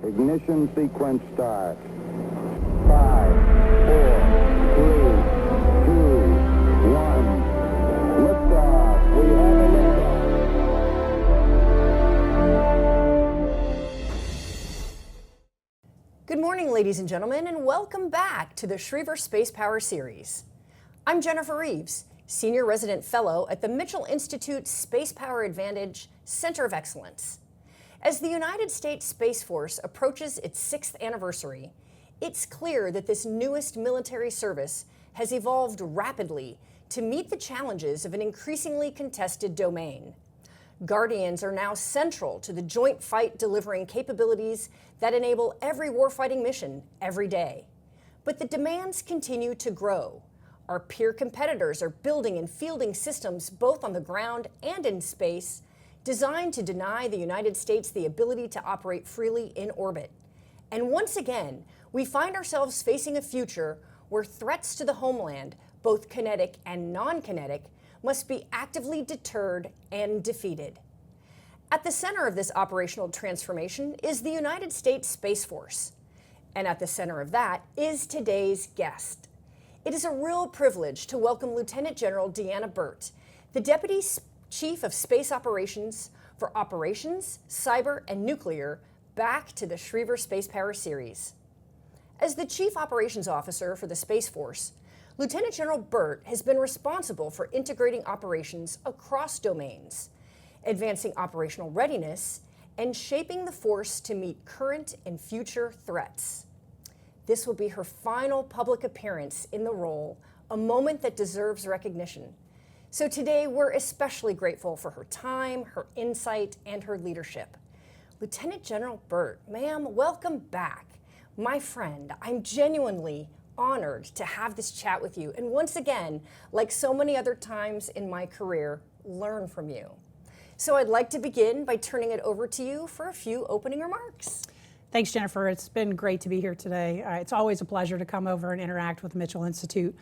Ignition sequence start. 5, 4, 3, 2, 1. Liftoff. We have a liftoff. Good morning, ladies and gentlemen, and welcome back to the Schriever Spacepower series. I'm Jennifer Reeves, Senior Resident Fellow at the Mitchell Institute Spacepower Advantage Center of Excellence. As the United States Space Force approaches its 6th anniversary, it's clear that this newest military service has evolved rapidly to meet the challenges of an increasingly contested domain. Guardians are now central to the joint fight delivering capabilities that enable every warfighting mission every day. But the demands continue to grow. Our peer competitors are building and fielding systems both on the ground and in space, designed to deny the United States the ability to operate freely in orbit. And once again, we find ourselves facing a future where threats to the homeland, both kinetic and non-kinetic, must be actively deterred and defeated. At the center of this operational transformation is the United States Space Force. And at the center of that is today's guest. It is a real privilege to welcome Lieutenant General DeAnna Burt, the Deputy Chief of Space Operations for Operations, Cyber, and Nuclear, back to the Schriever Spacepower series. As the Chief Operations Officer for the Space Force, Lieutenant General Burt has been responsible for integrating operations across domains, advancing operational readiness, and shaping the force to meet current and future threats. This will be her final public appearance in the role, a moment that deserves recognition. So today, we're especially grateful for her time, her insight, and her leadership. Lieutenant General Burt, ma'am, welcome back. My friend, I'm genuinely honored to have this chat with you, and once again, like so many other times in my career, learn from you. So I'd like to begin by turning it over to you for a few opening remarks. Thanks, Jennifer. It's been great to be here today. It's always a pleasure to come over and interact with the Mitchell Institute.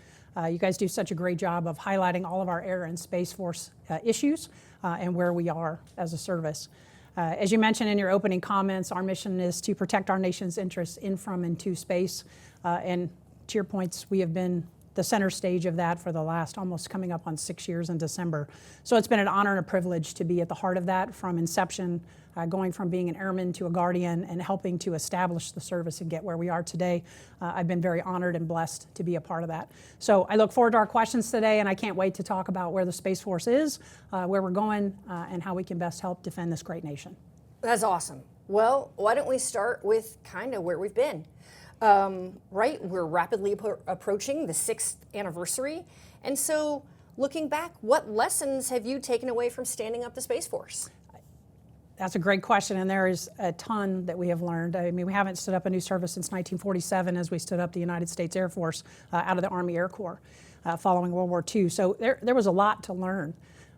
You guys do such a great job of highlighting all of our Air and Space Force issues and where we are as a service. As you mentioned in your opening comments, our mission is to protect our nation's interests in, from, and to space. And to your points, we have been the center stage of that for the last almost coming up on 6 years in December. So it's been an honor and a privilege to be at the heart of that from inception, going from being an airman to a guardian and helping to establish the service and get where we are today. I've been very honored and blessed to be a part of that. So I look forward to our questions today, and I can't wait to talk about where the Space Force is, where we're going, and how we can best help defend this great nation. That's awesome. Well, why don't we start with kind of where we've been? Right, we're rapidly approaching the 6th anniversary. And so looking back, what lessons have you taken away from standing up the Space Force? That's a great question, and there is a ton that we have learned. I mean, we haven't stood up a new service since 1947 as we stood up the United States Air Force out of the Army Air Corps following World War II. So there was a lot to learn.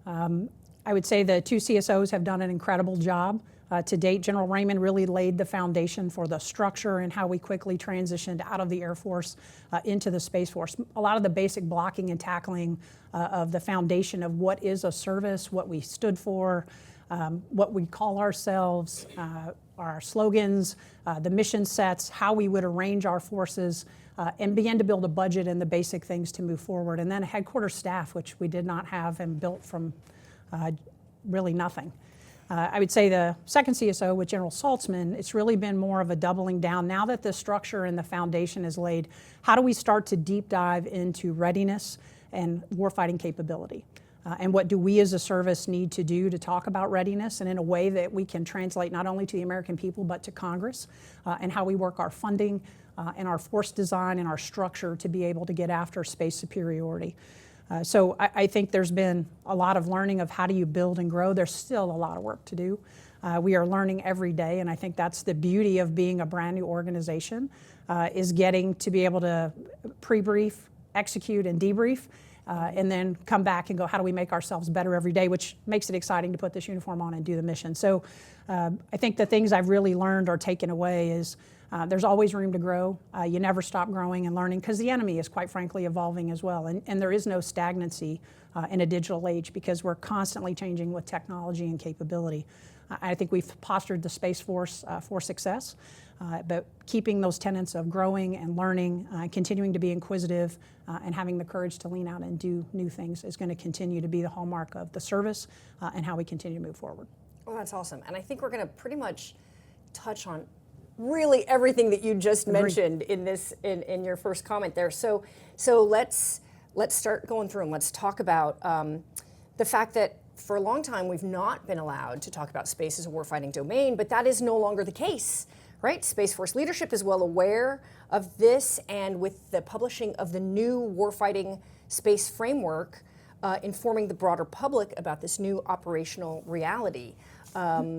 I would say the two CSOs have done an incredible job. To date, General Raymond really laid the foundation for the structure and how we quickly transitioned out of the Air Force into the Space Force. A lot of the basic blocking and tackling of the foundation of what is a service, what we stood for, what we call ourselves, our slogans, the mission sets, how we would arrange our forces, and begin to build a budget and the basic things to move forward. And then a headquarters staff, which we did not have and built from really nothing. I would say the second CSO with General Saltzman, it's really been more of a doubling down. Now that the structure and the foundation is laid, how do we start to deep dive into readiness and warfighting capability? And what do we as a service need to do to talk about readiness and in a way that we can translate not only to the American people but to Congress, and how we work our funding and our force design and our structure to be able to get after space superiority. So I think there's been a lot of learning of how do you build and grow. There's still a lot of work to do. We are learning every day, and I think that's the beauty of being a brand new organization, is getting to be able to pre-brief, execute, and debrief, and then come back and go, how do we make ourselves better every day, which makes it exciting to put this uniform on and do the mission. So I think the things I've really learned or taken away is there's always room to grow. You never stop growing and learning because the enemy is quite frankly evolving as well. And there is no stagnancy in a digital age because we're constantly changing with technology and capability. I think we've postured the Space Force for success, but keeping those tenets of growing and learning, continuing to be inquisitive, and having the courage to lean out and do new things is going to continue to be the hallmark of the service and how we continue to move forward. Well, that's awesome. And I think we're going to pretty much touch on really everything that you just mentioned in in your first comment there. So let's start going through and let's talk about the fact that for a long time we've not been allowed to talk about space as a warfighting domain, but that is no longer the case, right? Space Force leadership is well aware of this, and with the publishing of the new warfighting space framework, informing the broader public about this new operational reality.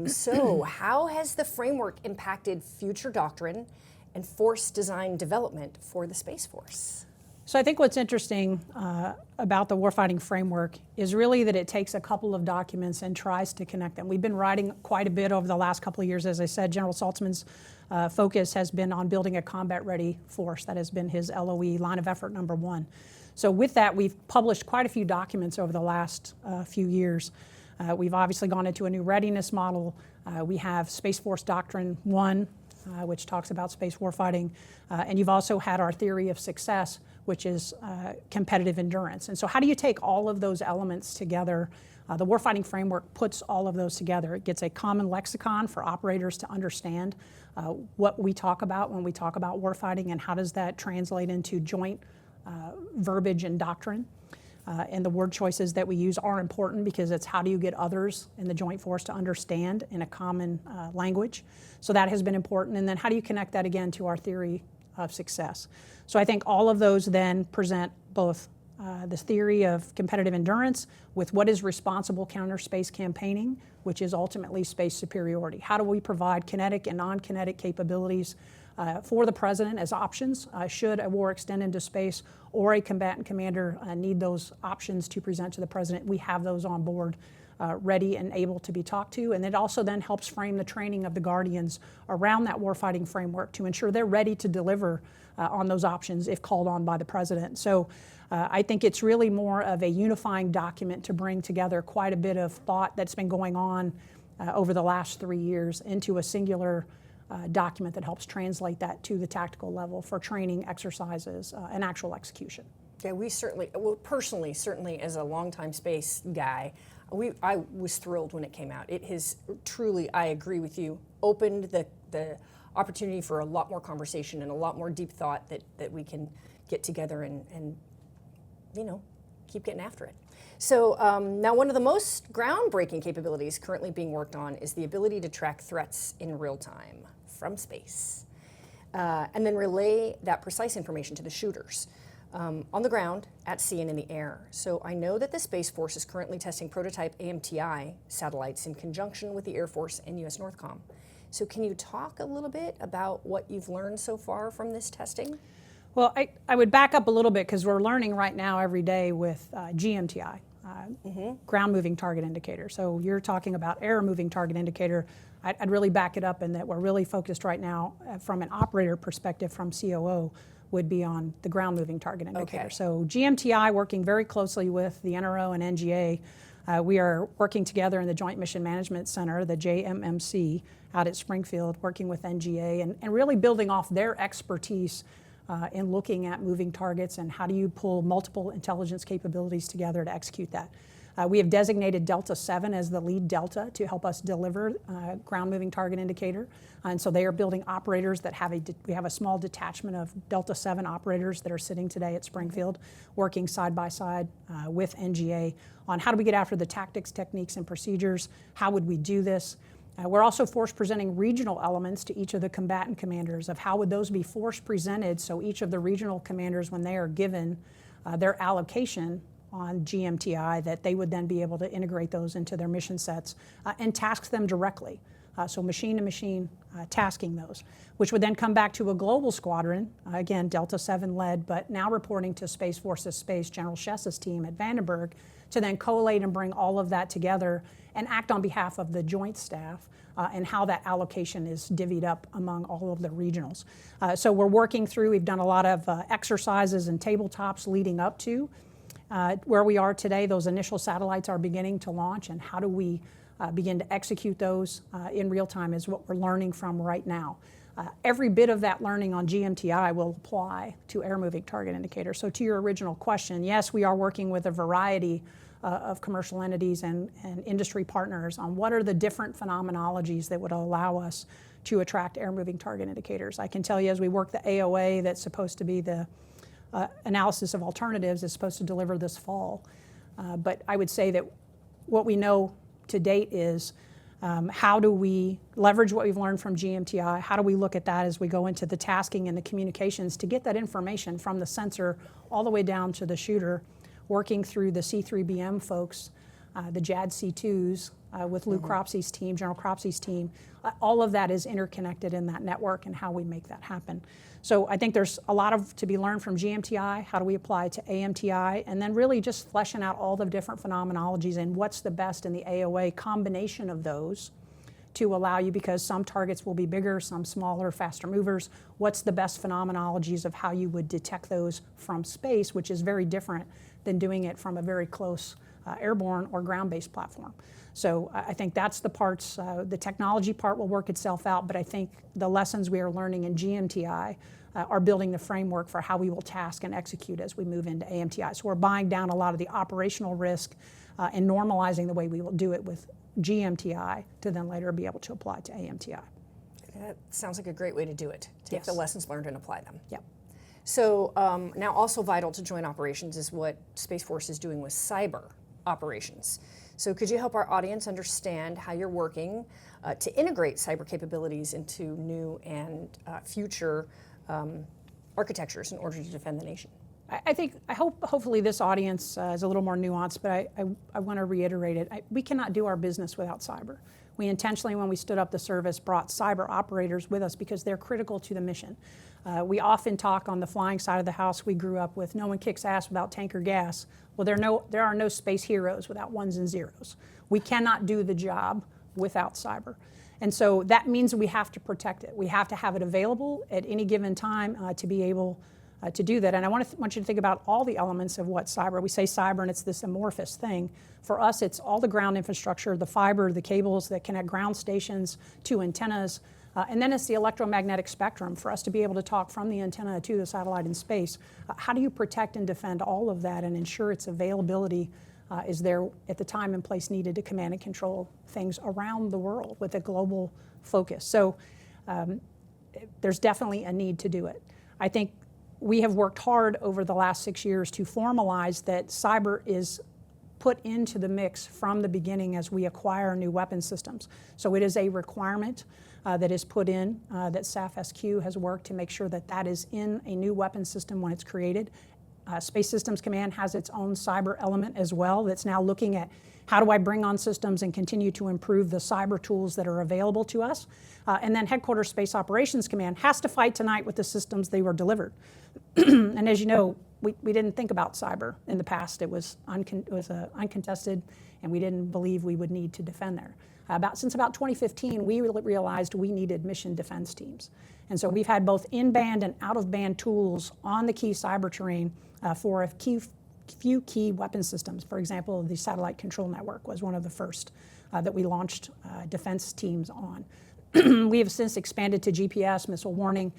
So how has the framework impacted future doctrine and force design development for the Space Force? So I think what's interesting about the warfighting framework is really that it takes a couple of documents and tries to connect them. We've been writing quite a bit over the last couple of years. As I said, General Saltzman's focus has been on building a combat-ready force. That has been his LOE, line of effort number one. So with that, we've published quite a few documents over the last few years. We've obviously gone into a new readiness model. We have Space Force Doctrine 1, which talks about space warfighting. And you've also had our theory of success, which is competitive endurance. And so how do you take all of those elements together? The warfighting framework puts all of those together. It gets a common lexicon for operators to understand what we talk about when we talk about warfighting, and how does that translate into joint verbiage and doctrine. And the word choices that we use are important because it's how do you get others in the joint force to understand in a common language. So that has been important. And then how do you connect that again to our theory of success? So I think all of those then present both this theory of competitive endurance with what is responsible counter space campaigning, which is ultimately space superiority. How do we provide kinetic and non-kinetic capabilities for the president as options should a war extend into space, or a combatant commander need those options to present to the president? We have those on board, ready and able to be talked to. And it also then helps frame the training of the Guardians around that warfighting framework to ensure they're ready to deliver on those options if called on by the president. So I think it's really more of a unifying document to bring together quite a bit of thought that's been going on over the last 3 years into a singular document that helps translate that to the tactical level for training, exercises, and actual execution. Yeah, we certainly, well, personally, certainly as a longtime space guy, I was thrilled when it came out. It has truly, I agree with you, opened the opportunity for a lot more conversation and a lot more deep thought that we can get together and keep getting after it. So now one of the most groundbreaking capabilities currently being worked on is the ability to track threats in real time from space and then relay that precise information to the shooters on the ground, at sea, and in the air. So I know that the Space Force is currently testing prototype AMTI satellites in conjunction with the Air Force and US Northcom. So can you talk a little bit about what you've learned so far from this testing? Well, I would back up a little bit because we're learning right now every day with GMTI, ground moving target indicator. So you're talking about air moving target indicator. I'd really back it up in that we're really focused right now from an operator perspective from COO would be on the ground moving target indicator. Okay. So GMTI working very closely with the NRO and NGA. We are working together in the Joint Mission Management Center, the JMMC, out at Springfield, working with NGA and really building off their expertise in looking at moving targets and how do you pull multiple intelligence capabilities together to execute that. We have designated Delta 7 as the lead Delta to help us deliver ground moving target indicator. And so they are building operators that we have a small detachment of Delta 7 operators that are sitting today at Springfield, working side by side with NGA on how do we get after the tactics, techniques, and procedures. How would we do this? We're also force presenting regional elements to each of the combatant commanders of how would those be force presented so each of the regional commanders, when they are given their allocation on GMTI, that they would then be able to integrate those into their mission sets and task them directly. So machine to machine tasking those, which would then come back to a global squadron, again, Delta 7 led, but now reporting to Space Forces Space General Chess's team at Vandenberg to then collate and bring all of that together and act on behalf of the joint staff and how that allocation is divvied up among all of the regionals. So we're working through, we've done a lot of exercises and tabletops leading up to where we are today. Those initial satellites are beginning to launch, and how do we begin to execute those in real time is what we're learning from right now. Every bit of that learning on GMTI will apply to air moving target indicators. So to your original question, yes, we are working with a variety of commercial entities and industry partners on what are the different phenomenologies that would allow us to attract air moving target indicators. I can tell you as we work the AOA that's supposed to be the analysis of alternatives is supposed to deliver this fall. But I would say that what we know to date is how do we leverage what we've learned from GMTI? How do we look at that as we go into the tasking and the communications to get that information from the sensor all the way down to the shooter, working through the C3BM folks, the JADC2s with Lou Cropsey's team, General Cropsey's team. All of that is interconnected in that network and how we make that happen. So I think there's a lot to be learned from GMTI. How do we apply to AMTI? And then really just fleshing out all the different phenomenologies and what's the best in the AOA combination of those to allow you, because some targets will be bigger, some smaller, faster movers. What's the best phenomenologies of how you would detect those from space, which is very different than doing it from a very close airborne or ground-based platform. So I think that's the parts, the technology part will work itself out, but I think the lessons we are learning in GMTI are building the framework for how we will task and execute as we move into AMTI. So we're buying down a lot of the operational risk and normalizing the way we will do it with GMTI to then later be able to apply to AMTI. That sounds like a great way to do it. Take the lessons learned and apply them. Yep. So now also vital to joint operations is what Space Force is doing with cyber operations. So could you help our audience understand how you're working to integrate cyber capabilities into new and future architectures in order to defend the nation? I hope hopefully this audience is a little more nuanced, but I want to reiterate it. We cannot do our business without cyber. We intentionally, when we stood up the service, brought cyber operators with us because they're critical to the mission. We often talk on the flying side of the house, we grew up with no one kicks ass without tank or gas. Well, there are no space heroes without ones and zeros. We cannot do the job without cyber. And so that means we have to protect it. We have to have it available at any given time to be able to do that. And I want you to think about all the elements of what cyber, we say cyber and it's this amorphous thing. For us, it's all the ground infrastructure, the fiber, the cables that connect ground stations to antennas, and then it's the electromagnetic spectrum for us to be able to talk from the antenna to the satellite in space. How do you protect and defend all of that and ensure its availability is there at the time and place needed to command and control things around the world with a global focus? So there's definitely a need to do it. I think we have worked hard over the last 6 years to formalize that cyber is put into the mix from the beginning as we acquire new weapon systems. So it is a requirement that is put in, that SAF SQ has worked to make sure that that is in a new weapon system when it's created. Space Systems Command has its own cyber element as well that's now looking at how do I bring on systems and continue to improve the cyber tools that are available to us. And then Headquarters Space Operations Command has to fight tonight with the systems they were delivered. And as you know, we didn't think about cyber in the past. It was uncontested, and we didn't believe we would need to defend there. Since about 2015, we realized we needed mission defense teams. And so we've had both in-band and out-of-band tools on the key cyber terrain for a few key weapon systems. For example, the Satellite Control Network was one of the first that we launched defense teams on. We have since expanded to GPS, missile warning,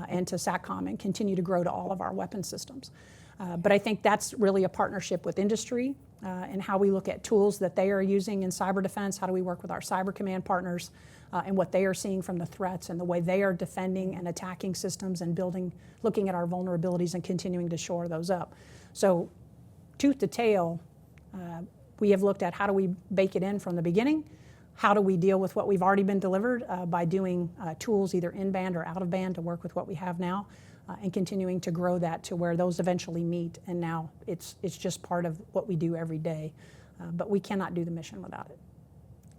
and to SATCOM, and continue to grow to all of our weapon systems. But I think that's really a partnership with industry and how we look at tools that they are using in cyber defense. How do we work with our cyber command partners and what they are seeing from the threats and the way they are defending and attacking systems and looking at our vulnerabilities and continuing to shore those up. So tooth to tail, we have looked at how do we bake it in from the beginning. How do we deal with what we've already been delivered by doing tools either in-band or out-of-band to work with what we have now and continuing to grow that to where those eventually meet. And now it's just part of what we do every day. But we cannot do the mission without it.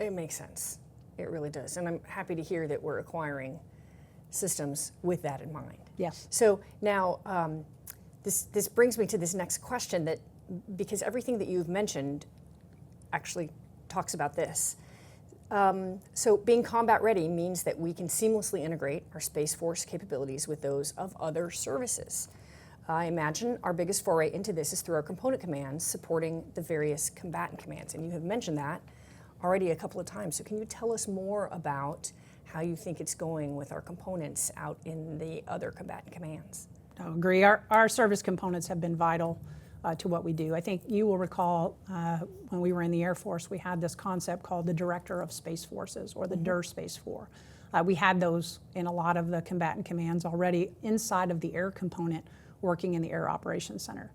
It makes sense. It really does. And I'm happy to hear that we're acquiring systems with that in mind. Yes. So now this brings me to this next question that, because everything that you've mentioned actually talks about this. So being combat ready means that we can seamlessly integrate our Space Force capabilities with those of other services. I imagine our biggest foray into this is through our component commands supporting the various combatant commands, and you have mentioned that already a couple of times. So can you tell us more about how you think it's going with our components out in the other combatant commands? I agree. Our service components have been vital to what we do. I think you will recall when we were in the Air Force, we had this concept called the Director of Space Forces, or the DIR Space Force. We had those in a lot of the combatant commands already inside of the air component, working in the Air Operations Center.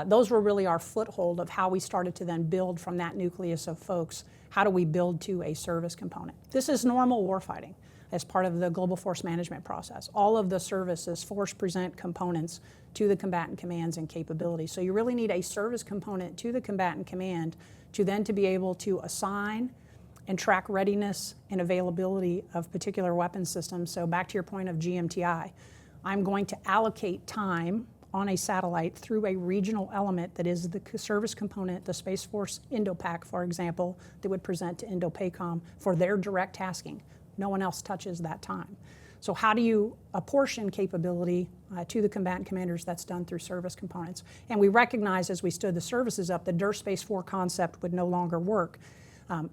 Those were really our foothold of how we started to then build from that nucleus of folks. How do we build to a service component? This is normal warfighting as part of the global force management process. All of the services force present components to the combatant commands and capabilities. So you really need a service component to the combatant command to then to be able to assign and track readiness and availability of particular weapon systems. So back to your point of GMTI, I'm going to allocate time on a satellite through a regional element that is the service component, the Space Force INDOPAC, for example, that would present to INDOPACOM for their direct tasking. No one else touches that time. So how do you apportion capability to the combatant commanders? That's done through service components. And we recognized as we stood the services up, the DIR Space 4 concept would no longer work.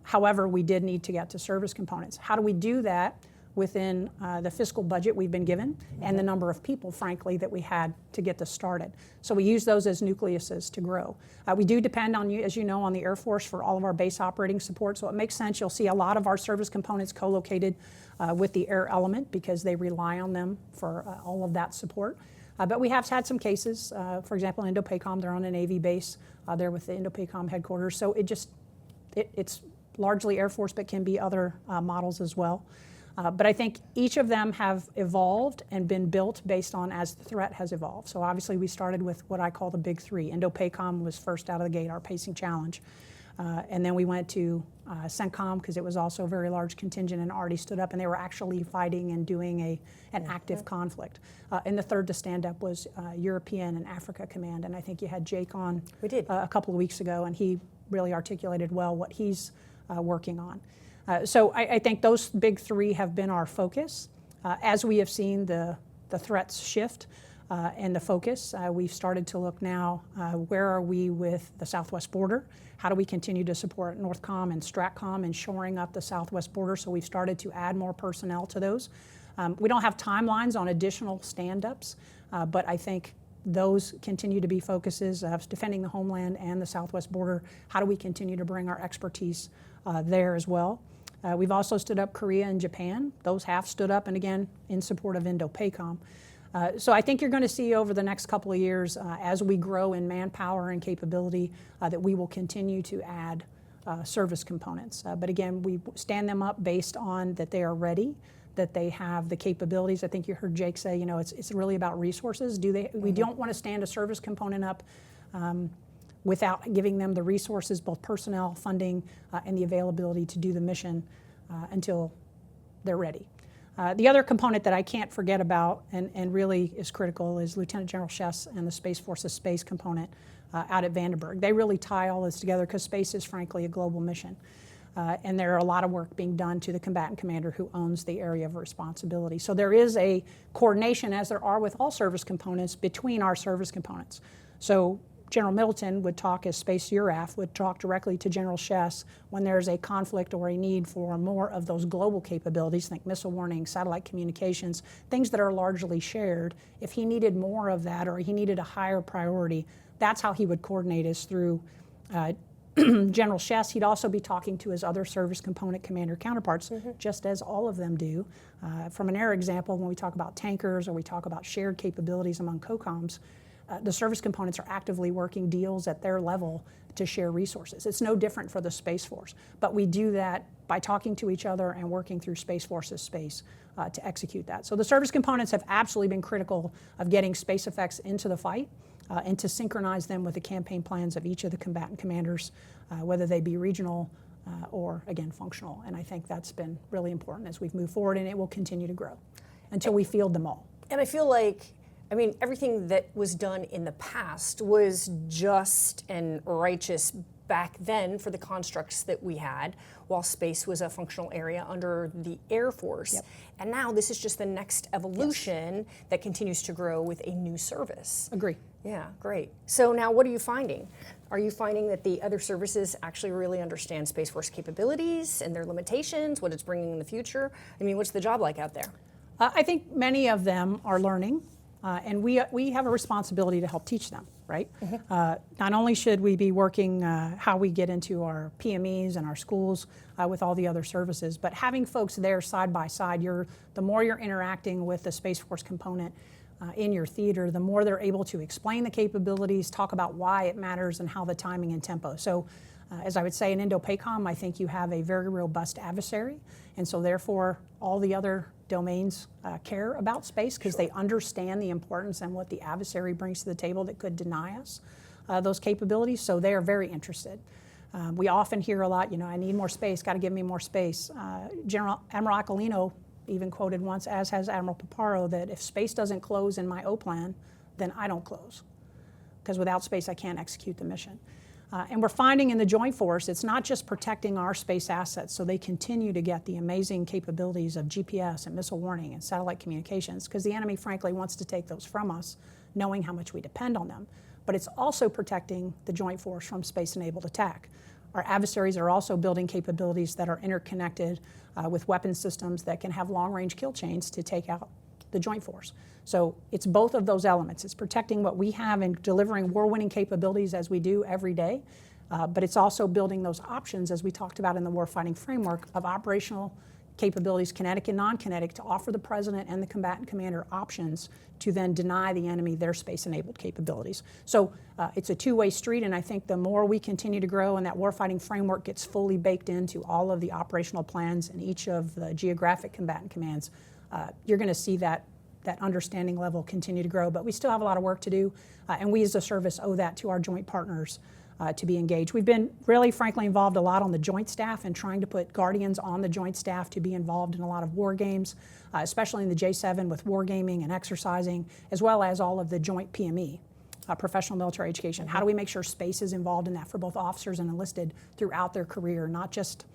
However, we did need to get to service components. How do we do that within the fiscal budget we've been given and the number of people, frankly, that we had to get this started? So we use those as nucleuses to grow. We do depend on, as you know, on the Air Force for all of our base operating support, so it makes sense. You'll see a lot of our service components co-located with the air element because they rely on them for all of that support. But we have had some cases, for example, INDOPACOM, they're on a Navy base, they're with the INDOPACOM headquarters, so it's largely Air Force, but can be other models as well. But I think each of them have evolved and been built based on as the threat has evolved. So obviously we started with what I call the big three. INDOPACOM was first out of the gate, our pacing challenge. And then we went to CENTCOM because it was also a very large contingent and already stood up, and they were actually fighting and doing an active conflict. And the third to stand up was European and Africa Command, and I think you had Jake on a couple of weeks ago, and he really articulated well what he's working on. So I think those big three have been our focus. As we have seen the threats shift and the focus, we've started to look now, where are we with the southwest border? How do we continue to support NORTHCOM and STRATCOM and shoring up the southwest border? So we've started to add more personnel to those. We don't have timelines on additional stand-ups, but I think those continue to be focuses of defending the homeland and the southwest border. How do we continue to bring our expertise there as well? We've also stood up Korea and Japan. Those have stood up, and again, in support of INDOPACOM. So I think you're going to see over the next couple of years, as we grow in manpower and capability, that we will continue to add service components. But again, we stand them up based on that they are ready, that they have the capabilities. I think you heard Jake say, it's really about resources. We don't want to stand a service component up without giving them the resources, both personnel, funding, and the availability to do the mission until they're ready. The other component that I can't forget about and really is critical is Lieutenant General Chess and the Space Force's space component out at Vandenberg. They really tie all this together because space is frankly a global mission. And there are a lot of work being done to the combatant commander who owns the area of responsibility. So there is a coordination, as there are with all service components, between our service components. So General Middleton would talk, as Space URAF would talk directly to General Chess when there's a conflict or a need for more of those global capabilities, think missile warning, satellite communications, things that are largely shared. If he needed more of that or he needed a higher priority, that's how he would coordinate us through General Chess. He'd also be talking to his other service component commander counterparts, just as all of them do. From an air example, when we talk about tankers or we talk about shared capabilities among COCOMs, the service components are actively working deals at their level to share resources. It's no different for the Space Force, but we do that by talking to each other and working through Space Force's space to execute that. So the service components have absolutely been critical of getting space effects into the fight and to synchronize them with the campaign plans of each of the combatant commanders, whether they be regional or, again, functional. And I think that's been really important as we've moved forward, and it will continue to grow until we field them all. And I feel like, everything that was done in the past was just and righteous back then for the constructs that we had, while space was a functional area under the Air Force. Yep. And now this is just the next evolution that continues to grow with a new service. Agree. Yeah, great. So now what are you finding? Are you finding that the other services actually really understand Space Force capabilities and their limitations, what it's bringing in the future? I mean, what's the job like out there? I think many of them are learning, and we have a responsibility to help teach them, right? Not only should we be working how we get into our PMEs and our schools with all the other services, but having folks there side by side, the more you're interacting with the Space Force component in your theater, the more they're able to explain the capabilities, talk about why it matters and how the timing and tempo. So as I would say in Indo-PACOM, I think you have a very robust adversary, and so therefore all the other domains care about space because they understand the importance and what the adversary brings to the table that could deny us those capabilities, so they are very interested. We often hear a lot, I need more space, got to give me more space. Admiral Aquilino even quoted once, as has Admiral Paparo, that if space doesn't close in my O-plan, then I don't close, because without space I can't execute the mission. And we're finding in the Joint Force, it's not just protecting our space assets, so they continue to get the amazing capabilities of GPS and missile warning and satellite communications, because the enemy, frankly, wants to take those from us, knowing how much we depend on them. But it's also protecting the Joint Force from space-enabled attack. Our adversaries are also building capabilities that are interconnected with weapon systems that can have long-range kill chains to take out the Joint Force. So it's both of those elements. It's protecting what we have and delivering war-winning capabilities as we do every day, but it's also building those options, as we talked about in the warfighting framework, of operational capabilities, kinetic and non-kinetic, to offer the President and the combatant commander options to then deny the enemy their space-enabled capabilities. So it's a two-way street, and I think the more we continue to grow and that warfighting framework gets fully baked into all of the operational plans in each of the geographic combatant commands, you're going to see that understanding level continue to grow. But we still have a lot of work to do, and we as a service owe that to our joint partners to be engaged. We've been really, frankly, involved a lot on the joint staff and trying to put Guardians on the joint staff to be involved in a lot of war games, especially in the J7 with wargaming and exercising, as well as all of the joint PME, professional military education. How do we make sure space is involved in that for both officers and enlisted throughout their career, not just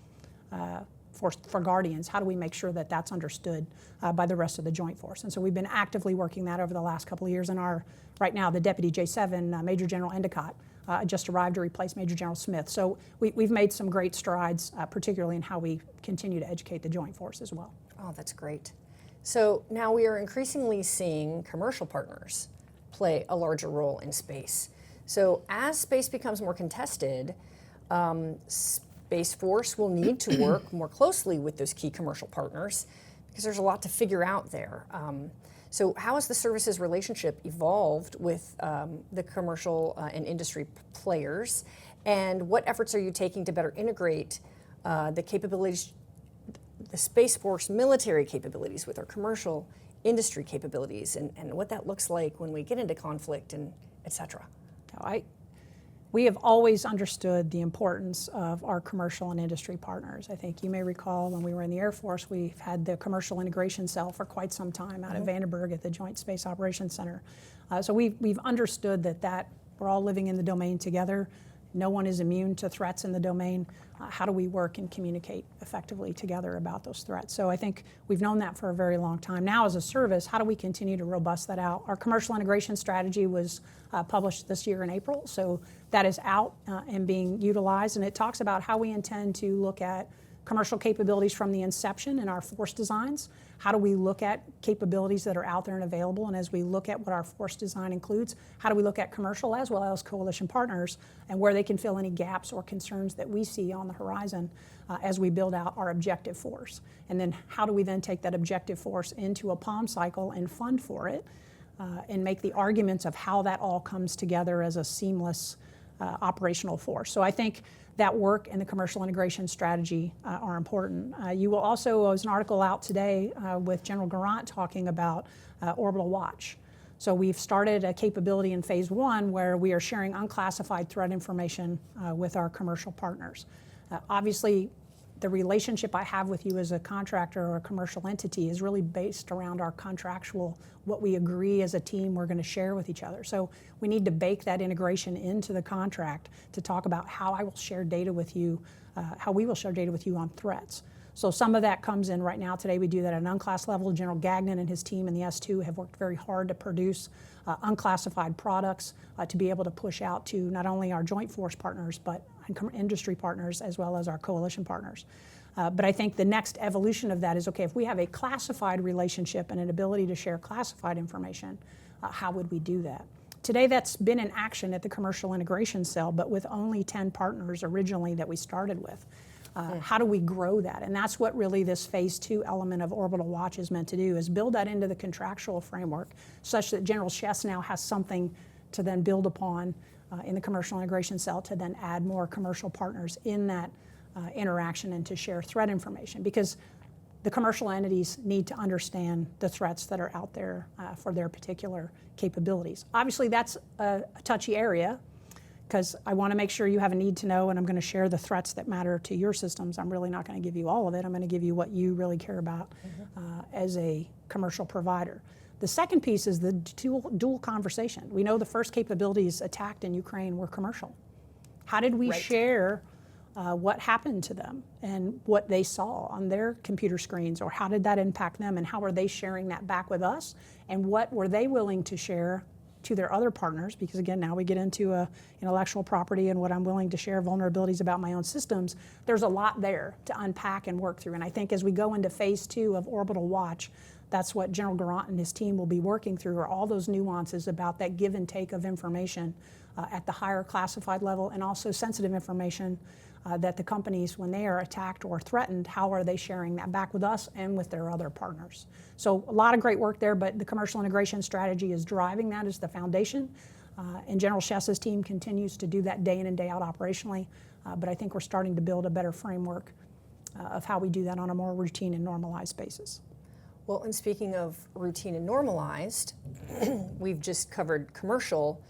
for Guardians? How do we make sure that that's understood by the rest of the Joint Force? And so we've been actively working that over the last couple of years. And right now, the Deputy J7, Major General Endicott, just arrived to replace Major General Smith. So we've made some great strides, particularly in how we continue to educate the Joint Force as well. Oh, that's great. So now we are increasingly seeing commercial partners play a larger role in space. So as space becomes more contested, Space Force will need to work more closely with those key commercial partners because there's a lot to figure out there. So how has the services relationship evolved with the commercial and industry players, and what efforts are you taking to better integrate the capabilities, the Space Force military capabilities with our commercial industry capabilities, and what that looks like when we get into conflict and et cetera? We have always understood the importance of our commercial and industry partners. I think you may recall when we were in the Air Force, we've had the Commercial Integration Cell for quite some time out of Vandenberg at the Joint Space Operations Center. So we've understood that we're all living in the domain together. No one is immune to threats in the domain. How do we work and communicate effectively together about those threats? So I think we've known that for a very long time. Now as a service, how do we continue to robust that out? Our commercial integration strategy was published this year in April, so that is out and being utilized, and it talks about how we intend to look at commercial capabilities from the inception in our force designs. How do we look at capabilities that are out there and available? And as we look at what our force design includes, how do we look at commercial as well as coalition partners and where they can fill any gaps or concerns that we see on the horizon as we build out our objective force? And then how do we then take that objective force into a POM cycle and fund for it and make the arguments of how that all comes together as a seamless operational force? So I think that work and the commercial integration strategy are important. You will also, there was an article out today with General Garant talking about orbital watch. So we've started a capability in phase 1 where we are sharing unclassified threat information with our commercial partners. Obviously, the relationship I have with you as a contractor or a commercial entity is really based around our contractual, what we agree as a team we're going to share with each other. So we need to bake that integration into the contract to talk about how I will share data with you, how we will share data with you on threats. So some of that comes in right now. Today we do that at an unclass level. General Gagnon and his team in the S2 have worked very hard to produce unclassified products to be able to push out to not only our joint force partners, but industry partners as well as our coalition partners. But I think the next evolution of that is, okay, if we have a classified relationship and an ability to share classified information, how would we do that? Today that's been in action at the commercial integration cell, but with only 10 partners originally that we started with. How do we grow that? And that's what really this phase 2 element of Orbital Watch is meant to do, is build that into the contractual framework such that General Chess now has something to then build upon in the commercial integration cell to then add more commercial partners in that interaction and to share threat information, because the commercial entities need to understand the threats that are out there for their particular capabilities. Obviously that's a touchy area, because I want to make sure you have a need to know, and I'm going to share the threats that matter to your systems. I'm really not going to give you all of it. I'm going to give you what you really care about as a commercial provider. The second piece is the dual conversation. We know the first capabilities attacked in Ukraine were commercial. How did we share what happened to them and what they saw on their computer screens, or how did that impact them, and how are they sharing that back with us, and what were they willing to share to their other partners? Because again, now we get into intellectual property and what I'm willing to share, vulnerabilities about my own systems. There's a lot there to unpack and work through. And I think as we go into phase 2 of Orbital Watch, that's what General Garant and his team will be working through, are all those nuances about that give and take of information at the higher classified level, and also sensitive information that the companies, when they are attacked or threatened, how are they sharing that back with us and with their other partners? So a lot of great work there, but the commercial integration strategy is driving that as the foundation. And General Chess's team continues to do that day in and day out operationally, but I think we're starting to build a better framework of how we do that on a more routine and normalized basis. Well, and speaking of routine and normalized, we've just covered commercial.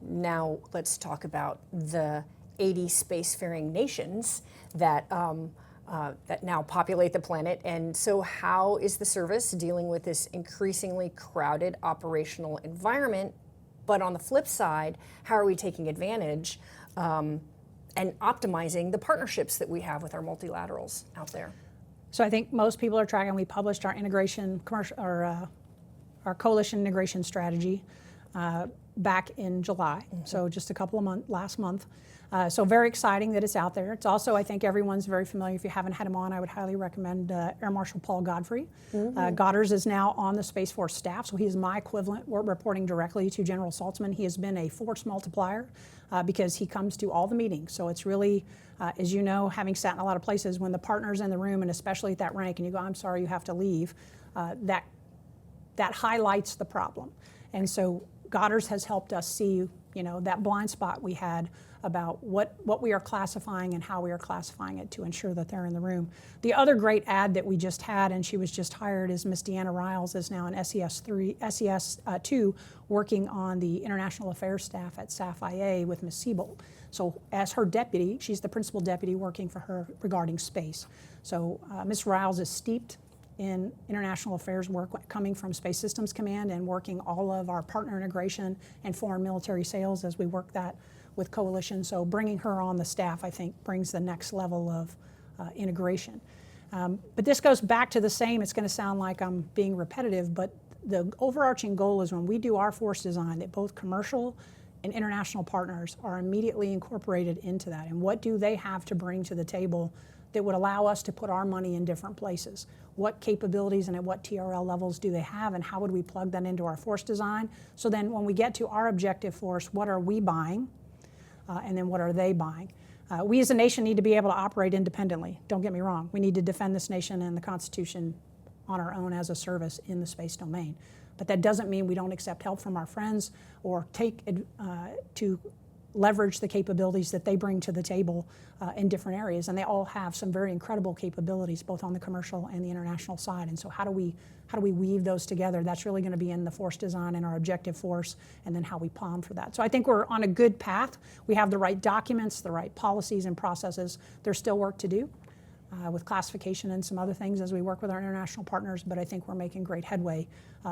Now let's talk about the 80 spacefaring nations that that now populate the planet. And so how is the service dealing with this increasingly crowded operational environment? But on the flip side, how are we taking advantage and optimizing the partnerships that we have with our multilaterals out there? So I think most people are tracking. We published our integration our coalition integration strategy back in July, so just a couple of months, last month. So very exciting that it's out there. It's also, I think everyone's very familiar. If you haven't had him on, I would highly recommend Air Marshal Paul Godfrey. Goddard is now on the Space Force staff, so he is my equivalent. We're reporting directly to General Saltzman. He has been a force multiplier because he comes to all the meetings. So it's really, as you know, having sat in a lot of places, when the partner's in the room, and especially at that rank, and you go, I'm sorry, you have to leave, that highlights the problem. And so Goddard has helped us see, that blind spot we had about what we are classifying and how we are classifying it to ensure that they're in the room. The other great ad that we just had, and she was just hired, is Miss DeAnna Riles is now in SES2 working on the international affairs staff at SAF-IA with Miss Siebold. So as her deputy, she's the principal deputy working for her regarding space. So Miss Riles is steeped in international affairs work coming from Space Systems Command and working all of our partner integration and foreign military sales as we work that with coalition. So bringing her on the staff, I think, brings the next level of integration. But this goes back to the same, it's going to sound like I'm being repetitive, but the overarching goal is when we do our force design that both commercial and international partners are immediately incorporated into that. And what do they have to bring to the table that would allow us to put our money in different places? What capabilities and at what TRL levels do they have, and how would we plug that into our force design? So then when we get to our objective force, what are we buying? And then what are they buying? We as a nation need to be able to operate independently. Don't get me wrong. We need to defend this nation and the Constitution on our own as a service in the space domain. But that doesn't mean we don't accept help from our friends or take to leverage the capabilities that they bring to the table in different areas. And they all have some very incredible capabilities, both on the commercial and the international side. And so how do we weave those together? That's really going to be in the force design and our objective force, and then how we POM for that. So I think we're on a good path. We have the right documents, the right policies and processes. There's still work to do, with classification and some other things as we work with our international partners, but I think we're making great headway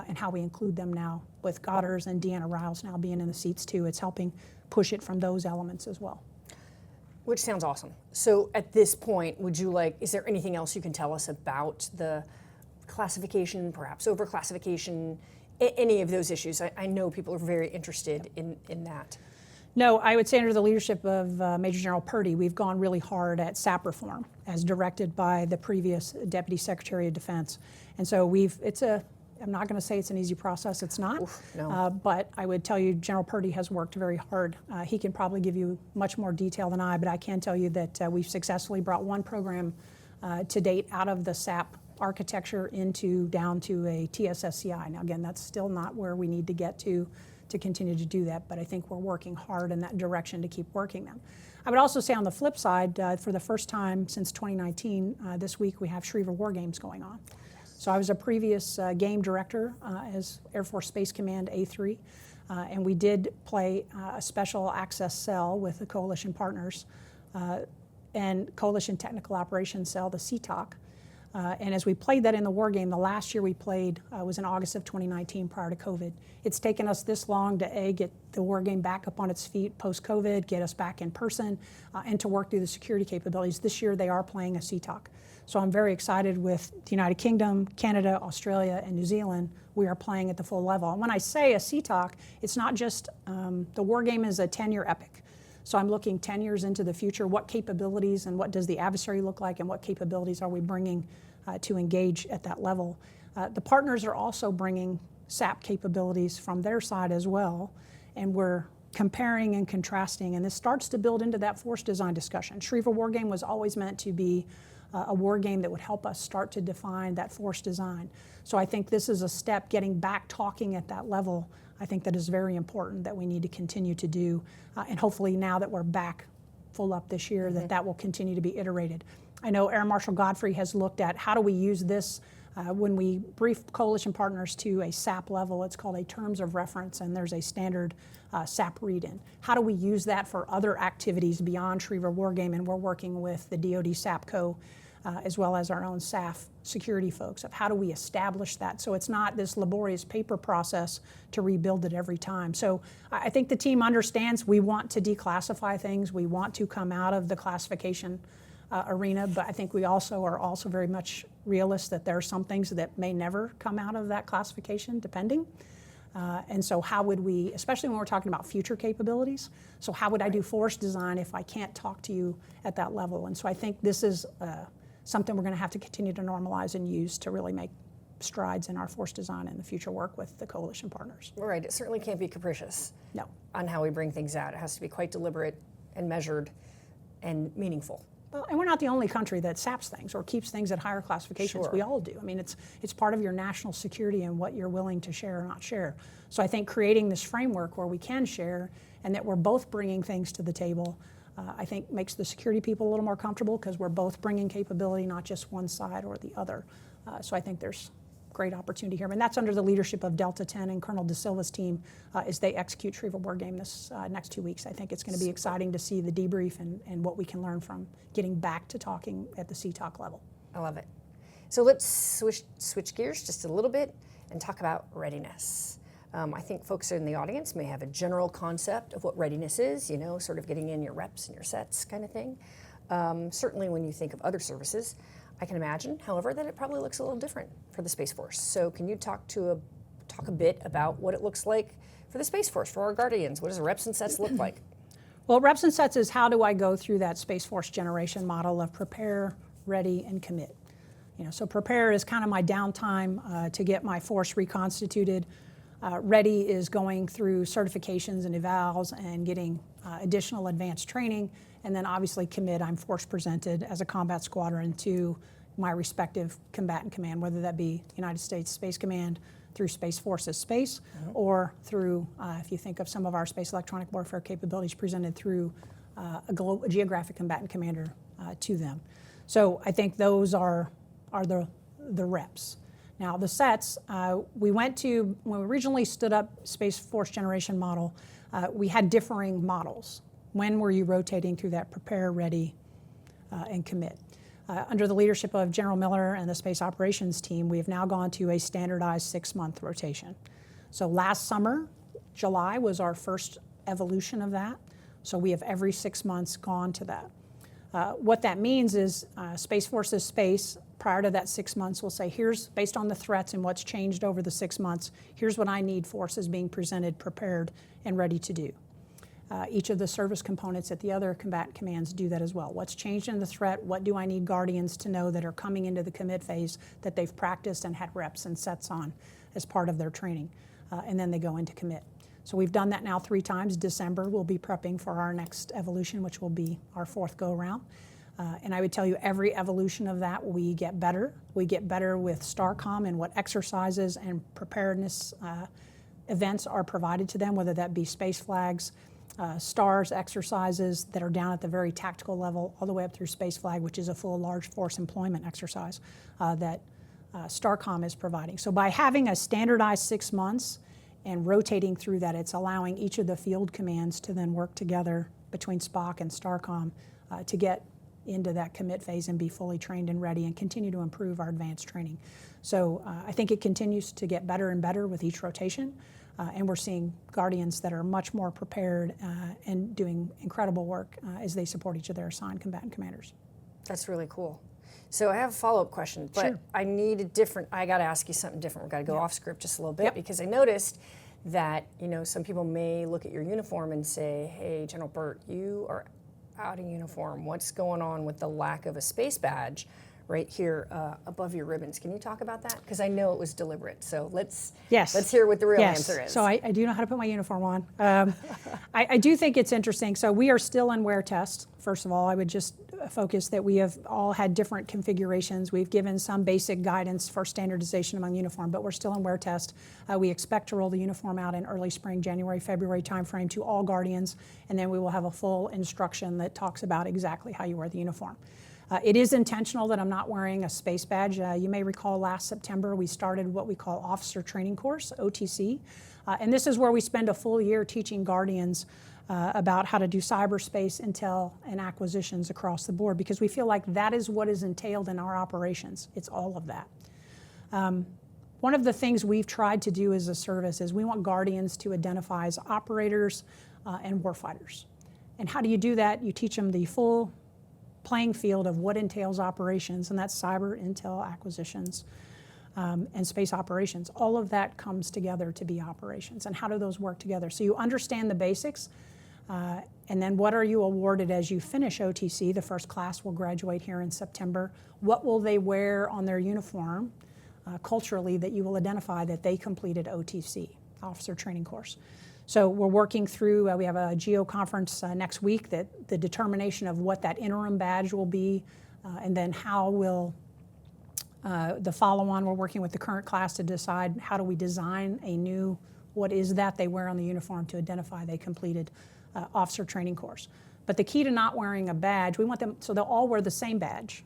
in how we include them now, with Goddard's and Deanna Riles now being in the seats too. It's helping push it from those elements as well. Which sounds awesome. So at this point, is there anything else you can tell us about the classification, perhaps overclassification, any of those issues? I know people are very interested in that. No, I would say under the leadership of Major General Purdy, we've gone really hard at SAP reform as directed by the previous Deputy Secretary of Defense. And so I'm not going to say it's an easy process, it's not. Oof, no. But I would tell you General Purdy has worked very hard. He can probably give you much more detail than I, but I can tell you that we've successfully brought one program to date out of the SAP architecture down to a TSSCI. Now again, that's still not where we need to get to continue to do that, but I think we're working hard in that direction to keep working them. I would also say on the flip side, for the first time since 2019, this week we have Schriever wargames going on. So I was a previous game director as Air Force Space Command A3, and we did play a special access cell with the coalition partners and Coalition Technical Operations Cell, the CTOC. And as we played that in the war game, the last year we played was in August of 2019 prior to COVID. It's taken us this long to get the war game back up on its feet post-COVID, get us back in person, and to work through the security capabilities. This year they are playing a CTOC. So I'm very excited with the United Kingdom, Canada, Australia, and New Zealand. We are playing at the full level. And when I say a CTOC, it's not just, the war game is a 10-year epic. So I'm looking 10 years into the future, what capabilities and what does the adversary look like and what capabilities are we bringing to engage at that level. The partners are also bringing SAP capabilities from their side as well, and we're comparing and contrasting, and this starts to build into that force design discussion. Schriever wargame was always meant to be a war game that would help us start to define that force design. So I think this is a step getting back talking at that level. I think that is very important that we need to continue to do, and hopefully now that we're back full up this year, that will continue to be iterated. I know Air Marshal Godfrey has looked at how do we use this when we brief coalition partners to a SAP level. It's called a terms of reference, and there's a standard SAP read-in. How do we use that for other activities beyond Schriever wargame? And we're working with the DoD SAPCO as well as our own SAF security folks of how do we establish that so it's not this laborious paper process to rebuild it every time. So I think the team understands we want to declassify things, we want to come out of the classification arena, but I think we also are also very much realists that there are some things that may never come out of that classification depending. And so how would we, especially when we're talking about future capabilities, so how would I do force design if I can't talk to you at that level? And so I think this is something we're going to have to continue to normalize and use to really make strides in our force design and the future work with the coalition partners. Right, it certainly can't be capricious No. on how we bring things out. It has to be quite deliberate and measured and meaningful. Well, and we're not the only country that saps things or keeps things at higher classifications. Sure. We all do. I mean, it's part of your national security and what you're willing to share or not share. So I think creating this framework where we can share and that we're both bringing things to the table, I think makes the security people a little more comfortable because we're both bringing capability, not just one side or the other. So I think there's great opportunity here. And that's under the leadership of Delta 10 and Colonel De Silva's team as they execute Schriever wargame this next 2 weeks. I think it's going to be exciting to see the debrief and what we can learn from getting back to talking at the CTOC level. I love it. So let's switch gears just a little bit and talk about readiness. I think folks in the audience may have a general concept of what readiness is, you know, sort of getting in your reps and your sets kind of thing. Certainly when you think of other services, I can imagine, however, that it probably looks a little different for the Space Force. So can you talk a bit about what it looks like for the Space Force, for our Guardians? What does reps and sets look like? Well, reps and sets is how do I go through that Space Force generation model of prepare, ready, and commit. You know, so prepare is kind of my downtime to get my force reconstituted. Ready is going through certifications and evals and getting additional advanced training. And then obviously commit, I'm force presented as a combat squadron to my respective combatant command, whether that be United States Space Command through Space Forces Space, or through, if you think of some of our space electronic warfare capabilities presented through a geographic combatant commander to them. So I think those are the reps. Now the sets, we went to, when we originally stood up Space Force generation model, we had differing models. When were you rotating through that prepare, ready, and commit? Under the leadership of General Miller and the Space Operations team, we have now gone to a standardized 6-month rotation. So last summer, July was our first evolution of that. So we have every 6 months gone to that. What that means is Space Forces Space, prior to that 6 months, will say, here's, based on the threats and what's changed over the 6 months, here's what I need forces being presented, prepared, and ready to do. Each of the service components at the other combatant commands do that as well. What's changed in the threat? What do I need Guardians to know that are coming into the commit phase that they've practiced and had reps and sets on as part of their training? And then they go into commit. So we've done that now 3 times. December, we'll be prepping for our next evolution, which will be our 4th go-around. And I would tell you, every evolution of that, we get better. We get better with STARCOM and what exercises and preparedness events are provided to them, whether that be space flags, STARS exercises that are down at the very tactical level, all the way up through Space Flag, which is a full large force employment exercise that STARCOM is providing. So by having a standardized 6 months and rotating through that, it's allowing each of the field commands to then work together between SPOC and STARCOM to get into that commit phase and be fully trained and ready and continue to improve our advanced training. So I think it continues to get better and better with each rotation. And we're seeing Guardians that are much more prepared and doing incredible work as they support each of their assigned combatant commanders. That's really cool. So I have a follow-up question, but Sure. I got to ask you something different. We've got to go off script just a little bit because I noticed that, some people may look at your uniform and say, hey, General Burt, you are out of uniform. What's going on with the lack of a space badge right here above your ribbons? Can you talk about that? Because I know it was deliberate. So let's hear what the real answer is. So I do know how to put my uniform on. I do think it's interesting. So we are still in wear test. First of all, I would just focus that we have all had different configurations. We've given some basic guidance for standardization among uniform, but we're still in wear test. We expect to roll the uniform out in early spring, January, February timeframe to all Guardians, and then we will have a full instruction that talks about exactly how you wear the uniform. It is intentional that I'm not wearing a space badge. You may recall last September we started what we call Officer Training Course, OTC, and this is where we spend a full year teaching Guardians about how to do cyberspace, intel, and acquisitions across the board, because we feel like that is what is entailed in our operations. It's all of that. One of the things we've tried to do as a service is we want Guardians to identify as operators and warfighters. And how do you do that? You teach them the full playing field of what entails operations, and that's cyber, intel, acquisitions, and space operations. All of that comes together to be operations. And how do those work together? So you understand the basics, and then what are you awarded as you finish OTC? The first class will graduate here in September. What will they wear on their uniform culturally that you will identify that they completed OTC, Officer Training Course? So we're working through, we have a GEO conference next week, that the determination of what that interim badge will be, and then how will the follow-on, we're working with the current class to decide how do we design a new, what is that they wear on the uniform to identify they completed Officer Training Course. But the key to not wearing a badge, we want them, so they'll all wear the same badge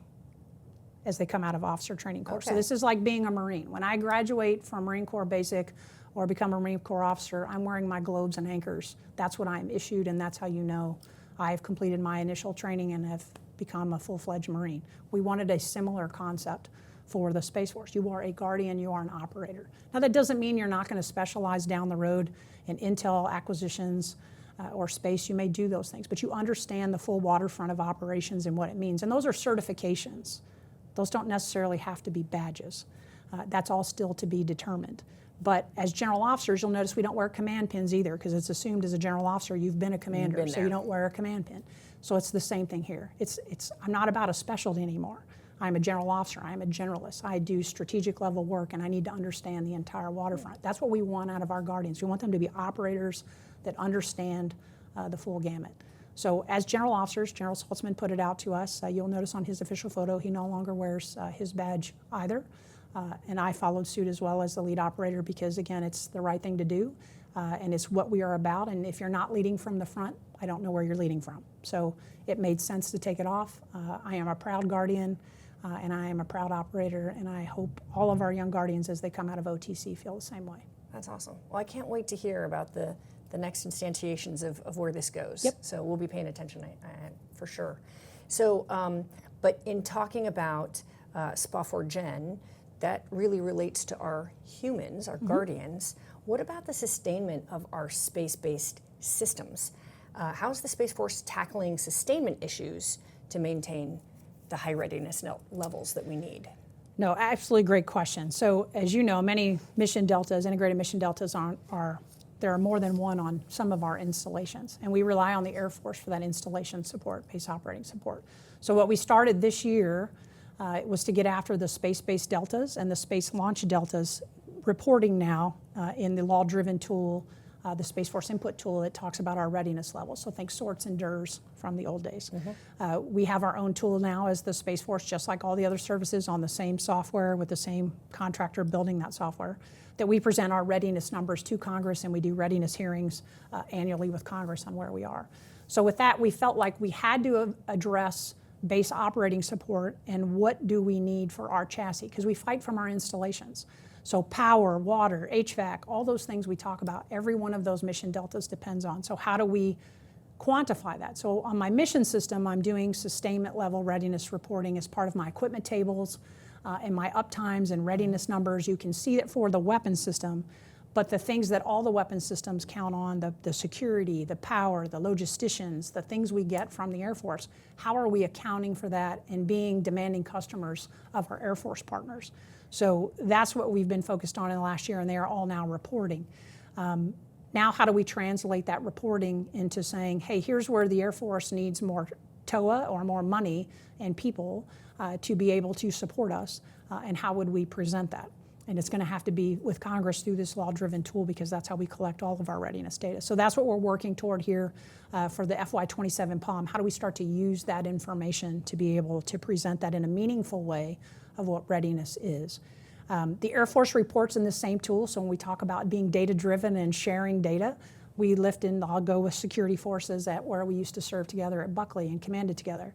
as they come out of Officer Training Course. Okay. So this is like being a Marine. When I graduate from Marine Corps Basic or become a Marine Corps officer, I'm wearing my globes and anchors. That's what I'm issued, and that's how you know I've completed my initial training and have become a full-fledged Marine. We wanted a similar concept for the Space Force. You are a Guardian, you are an operator. Now that doesn't mean you're not going to specialize down the road in intel, acquisitions, or space. You may do those things, but you understand the full waterfront of operations and what it means. And those are certifications. Those don't necessarily have to be badges. That's all still to be determined. But as general officers, you'll notice we don't wear command pins either, because it's assumed as a general officer you've been a commander, so you don't wear a command pin. So it's the same thing here. I'm not about a specialty anymore. I'm a general officer. I'm a generalist. I do strategic level work, and I need to understand the entire waterfront. That's what we want out of our Guardians. We want them to be operators that understand the full gamut. So as general officers, General Saltzman put it out to us. You'll notice on his official photo he no longer wears his badge either. And I followed suit as well as the lead operator, because again, it's the right thing to do, and it's what we are about. And if you're not leading from the front, I don't know where you're leading from. So it made sense to take it off. I am a proud Guardian, and I am a proud operator, and I hope all of our young Guardians as they come out of OTC feel the same way. That's awesome. Well, I can't wait to hear about the next instantiations of where this goes. Yep. So we'll be paying attention for sure. So But in talking about SPA4 Gen, that really relates to our humans, our guardians. What about the sustainment of our space-based systems? How is the Space Force tackling sustainment issues to maintain the high readiness levels that we need? No, absolutely great question. So as you know, many mission deltas, integrated mission deltas there are more than one on some of our installations. And we rely on the Air Force for that installation support, base operating support. So what we started this year was to get after the space-based deltas and the space launch deltas reporting now in the law-driven tool, the Space Force input tool that talks about our readiness levels. So think sorts and DERs from the old days. We have our own tool now as the Space Force, just like all the other services, on the same software with the same contractor building that software, that we present our readiness numbers to Congress, and we do readiness hearings annually with Congress on where we are. So with that, we felt like we had to address base operating support and what do we need for our chassis, because we fight from our installations. So power, water, HVAC, all those things we talk about, every one of those mission deltas depends on. So how do we quantify that? So on my mission system, I'm doing sustainment level readiness reporting as part of my equipment tables and my uptimes and readiness numbers. You can see it for the weapon system, but the things that all the weapon systems count on, the security, the power, the logisticians, the things we get from the Air Force, how are we accounting for that and being demanding customers of our Air Force partners? So that's what we've been focused on in the last year, and they are all now reporting. Now how do we translate that reporting into saying, hey, here's where the Air Force needs more TOA or more money and people to be able to support us, and how would we present that? And it's going to have to be with Congress through this law-driven tool, because that's how we collect all of our readiness data. So that's what we're working toward here for the FY27 POM. How do we start to use that information to be able to present that in a meaningful way of what readiness is? The Air Force reports in the same tool, so when we talk about being data-driven and sharing data, we lift in, I'll go with security forces at where we used to serve together at Buckley and commanded together.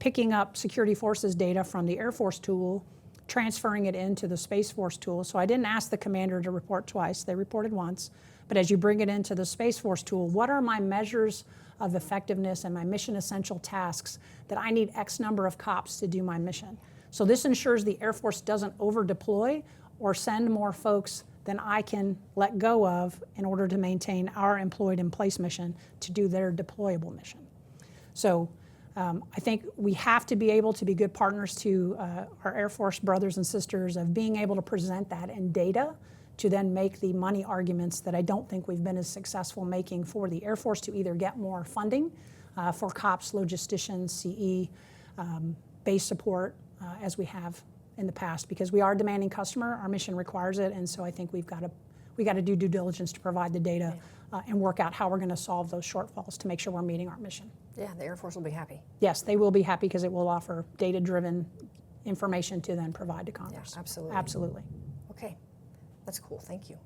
Picking up security forces data from the Air Force tool, transferring it into the Space Force tool. So I didn't ask the commander to report twice, they reported once. But as you bring it into the Space Force tool, what are my measures of effectiveness and my mission essential tasks that I need X number of cops to do my mission? So this ensures the Air Force doesn't over deploy or send more folks than I can let go of in order to maintain our employed in place mission to do their deployable mission. So I think we have to be able to be good partners to our Air Force brothers and sisters of being able to present that in data to then make the money arguments that I don't think we've been as successful making for the Air Force to either get more funding for COPS, logisticians, CE, base support as we have in the past, because we are a demanding customer, our mission requires it, and so I think we got to do due diligence to provide the data and work out how we're going to solve those shortfalls to make sure we're meeting our mission. Yeah, the Air Force will be happy. Yes, they will be happy because it will offer data-driven information to then provide to Congress. Yeah, absolutely. Absolutely. Okay, that's cool, thank you.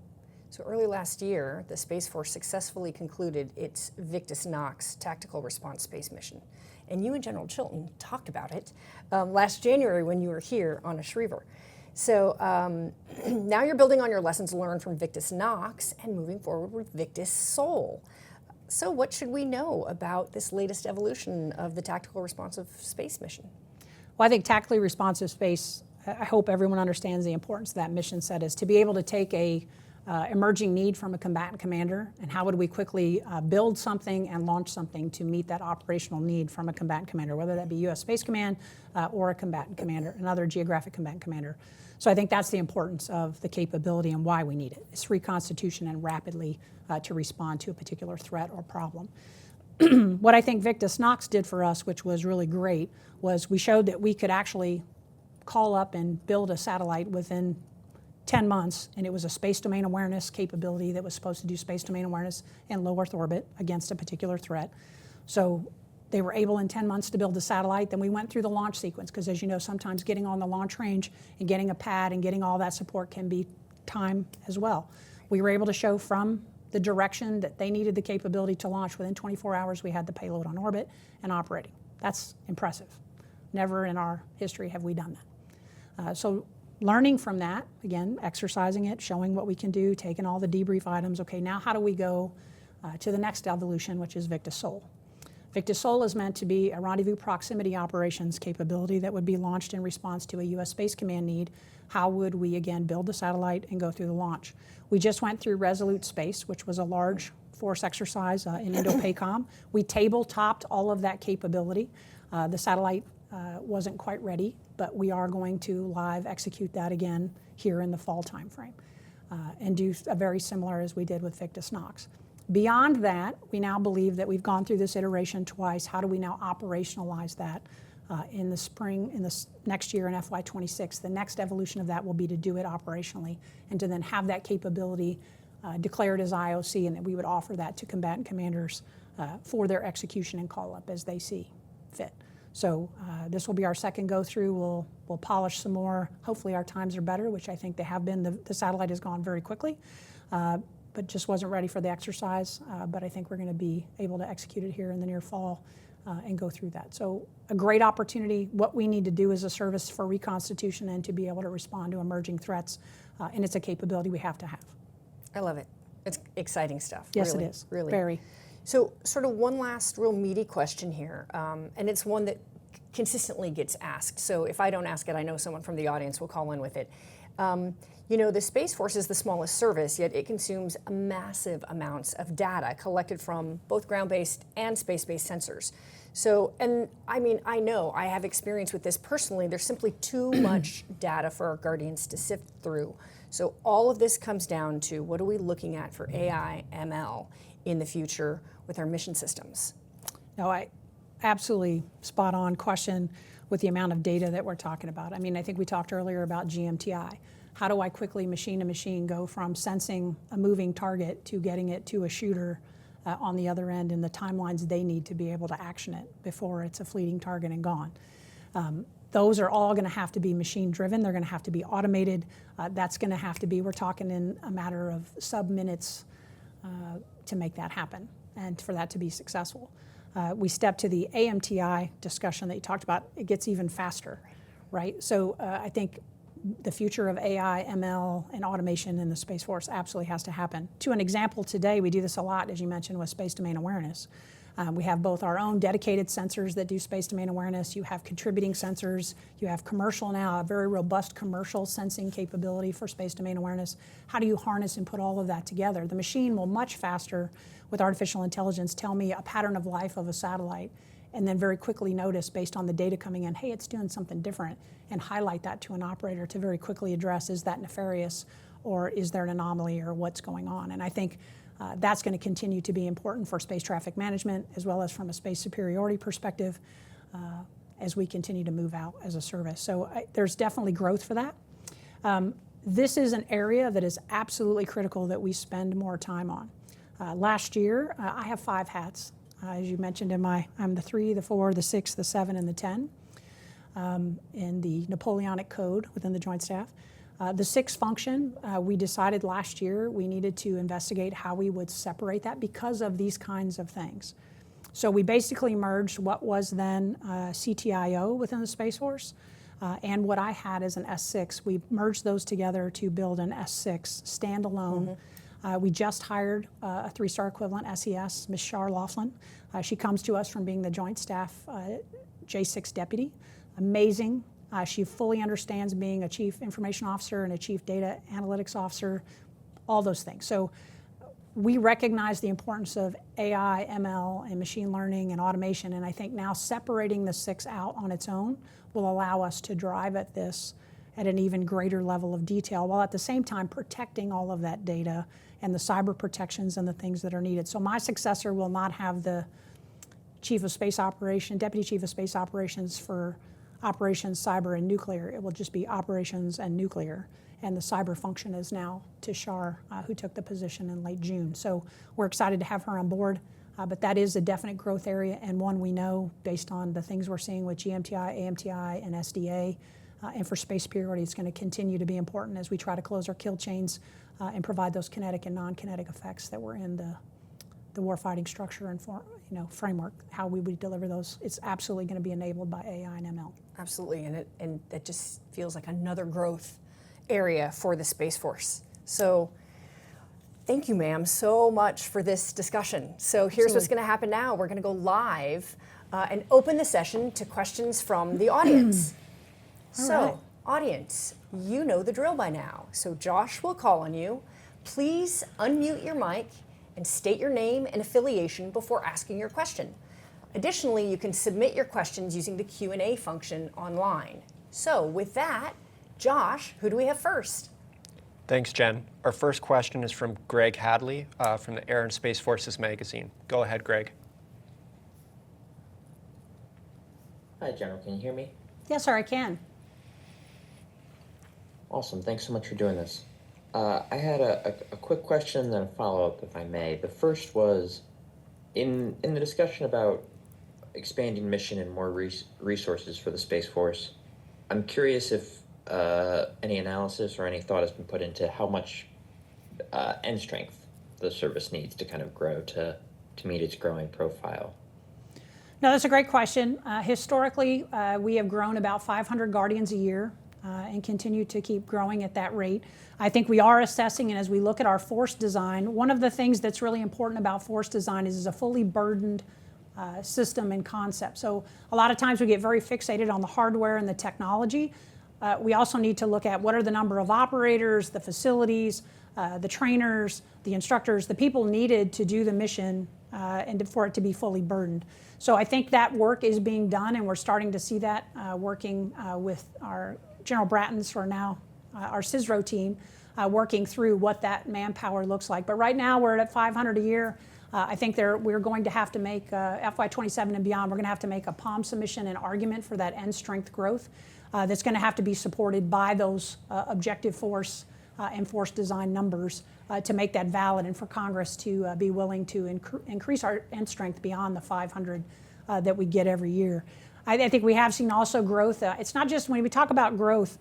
So early last year, the Space Force successfully concluded its Victus Nox tactical response space mission. And you and General Chilton talked about it last January when you were here on a Schriever. So now you're building on your lessons learned from Victus Nox and moving forward with Victus Sol. So what should we know about this latest evolution of the tactical responsive space mission? Well, I think tactically responsive space, I hope everyone understands the importance of that mission set is to be able to take a emerging need from a combatant commander, and how would we quickly build something and launch something to meet that operational need from a combatant commander, whether that be U.S. Space Command or a combatant commander, another geographic combatant commander. So I think that's the importance of the capability and why we need it. It's reconstitution and rapidly to respond to a particular threat or problem. What I think Victus Nox did for us, which was really great, was we showed that we could actually call up and build a satellite within 10 months, and it was a space domain awareness capability that was supposed to do space domain awareness in low Earth orbit against a particular threat. So they were able in 10 months to build the satellite. Then we went through the launch sequence, because as you know, sometimes getting on the launch range and getting a pad and getting all that support can be time as well. We were able to show from the direction that they needed the capability to launch. Within 24 hours, we had the payload on orbit and operating. That's impressive. Never in our history have we done that. So learning from that, again, exercising it, showing what we can do, taking all the debrief items. Okay, now how do we go to the next evolution, which is Victus Sol? Victus Sol is meant to be a rendezvous proximity operations capability that would be launched in response to a U.S. Space Command need. How would we, again, build the satellite and go through the launch? We just went through Resolute Space, which was a large force exercise in Indo-PACOM. We tabletopped all of that capability. The satellite wasn't quite ready, but we are going to live execute that again here in the fall timeframe and do a very similar as we did with Victus Nox. Beyond that, we now believe that we've gone through this iteration twice. How do we now operationalize that in the spring, in this next year in FY26? The next evolution of that will be to do it operationally and to then have that capability declared as IOC, and that we would offer that to combatant commanders for their execution and call-up as they see fit. So this will be our second go-through. We'll polish some more. Hopefully our times are better, which I think they have been. The satellite has gone very quickly, but just wasn't ready for the exercise. But I think we're going to be able to execute it here in the near fall and go through that. So a great opportunity. What we need to do as a service for reconstitution and to be able to respond to emerging threats, and it's a capability we have to have. I love it. It's exciting stuff. Yes, really, it is. Really. Very. So sort of one last real meaty question here, and it's one that consistently gets asked. So if I don't ask it, I know someone from the audience will call in with it. You know, the Space Force is the smallest service, yet it consumes massive amounts of data collected from both ground-based and space-based sensors. So, and I mean, I know, I have experience with this personally, there's simply too much data for our Guardians to sift through. So all of this comes down to what are we looking at for AI, ML in the future with our mission systems? No, I absolutely spot on question with the amount of data that we're talking about. I mean, I think we talked earlier about GMTI. How do I quickly machine to machine go from sensing a moving target to getting it to a shooter on the other end, and the timelines they need to be able to action it before it's a fleeting target and gone? Those are all going to have to be machine driven. They're going to have to be automated. That's going to have to be, we're talking in a matter of sub-minutes to make that happen and for that to be successful. We step to the AMTI discussion that you talked about. It gets even faster, right? So I think the future of AI, ML, and automation in the Space Force absolutely has to happen. To an example today, we do this a lot, as you mentioned, with space domain awareness. We have both our own dedicated sensors that do space domain awareness. You have contributing sensors. You have commercial now, a very robust commercial sensing capability for space domain awareness. How do you harness and put all of that together? The machine will much faster, with artificial intelligence, tell me a pattern of life of a satellite, and then very quickly notice, based on the data coming in, hey, it's doing something different, and highlight that to an operator to very quickly address, is that nefarious, or is there an anomaly, or what's going on? And I think that's going to continue to be important for space traffic management, as well as from a space superiority perspective, as we continue to move out as a service. So there's definitely growth for that. This is an area that is absolutely critical that we spend more time on. Last year, I have 5 hats. As you mentioned I'm the 3, the 4, the 6, the 7, and the 10 in the Napoleonic Code within the Joint Staff. The 6 function, we decided last year we needed to investigate how we would separate that because of these kinds of things. So we basically merged what was then CTIO within the Space Force and what I had as an S6. We merged those together to build an S6 standalone. Mm-hmm. We just hired a 3-star equivalent SES, Ms. Shar Laughlin. She comes to us from being the Joint Staff J6 deputy. Amazing. She fully understands being a chief information officer and a chief data analytics officer, all those things. So we recognize the importance of AI, ML, and machine learning and automation, and I think now separating the 6 out on its own will allow us to drive at this at an even greater level of detail, while at the same time protecting all of that data and the cyber protections and the things that are needed. So my successor will not have the Chief of Space Operations, Deputy Chief of Space Operations for operations, cyber, and nuclear. It will just be operations and nuclear. And the cyber function is now to Shar, who took the position in late June. So we're excited to have her on board, but that is a definite growth area, and one we know based on the things we're seeing with GMTI, AMTI, and SDA. And for space superiority, it's going to continue to be important as we try to close our kill chains and provide those kinetic and non-kinetic effects that were in the warfighting structure and framework. How we would deliver those, it's absolutely going to be enabled by AI and ML. Absolutely, and it just feels like another growth area for the Space Force. So Thank you, ma'am, so much for this discussion. So here's what's going to happen now. We're going to go live and open the session to questions from the audience. So, audience, you know the drill by now. So Josh will call on you. Please unmute your mic and state your name and affiliation before asking your question. Additionally, you can submit your questions using the Q&A function online. So with that, Josh, who do we have first? Thanks, Jen. Our first question is from Greg Hadley from the Air and Space Forces magazine. Go ahead, Greg. Hi, General. Can you hear me? Yes, sir, I can. Awesome. Thanks so much for doing this. I had a quick question and then a follow-up, if I may. The first was, in the discussion about expanding mission and more resources for the Space Force, I'm curious if any analysis or any thought has been put into how much end strength the service needs to kind of grow to meet its growing profile. No, that's a great question. Historically, we have grown about 500 Guardians a year and continue to keep growing at that rate. I think we are assessing, and as we look at our force design, one of the things that's really important about force design is a fully burdened system and concept. So a lot of times we get very fixated on the hardware and the technology. We also need to look at what are the number of operators, the facilities, the trainers, the instructors, the people needed to do the mission and for it to be fully burdened. So I think that work is being done, and we're starting to see that working with our General Brattons, who are now our CISRO team, working through what that manpower looks like. But right now we're at 500 a year. I think we're going to have to make FY27 and beyond, we're going to have to make a POM submission and argument for that end strength growth. That's going to have to be supported by those objective force and force design numbers to make that valid, and for Congress to be willing to increase our end strength beyond the 500 that we get every year. I think we have seen also growth. It's not just when we talk about growth,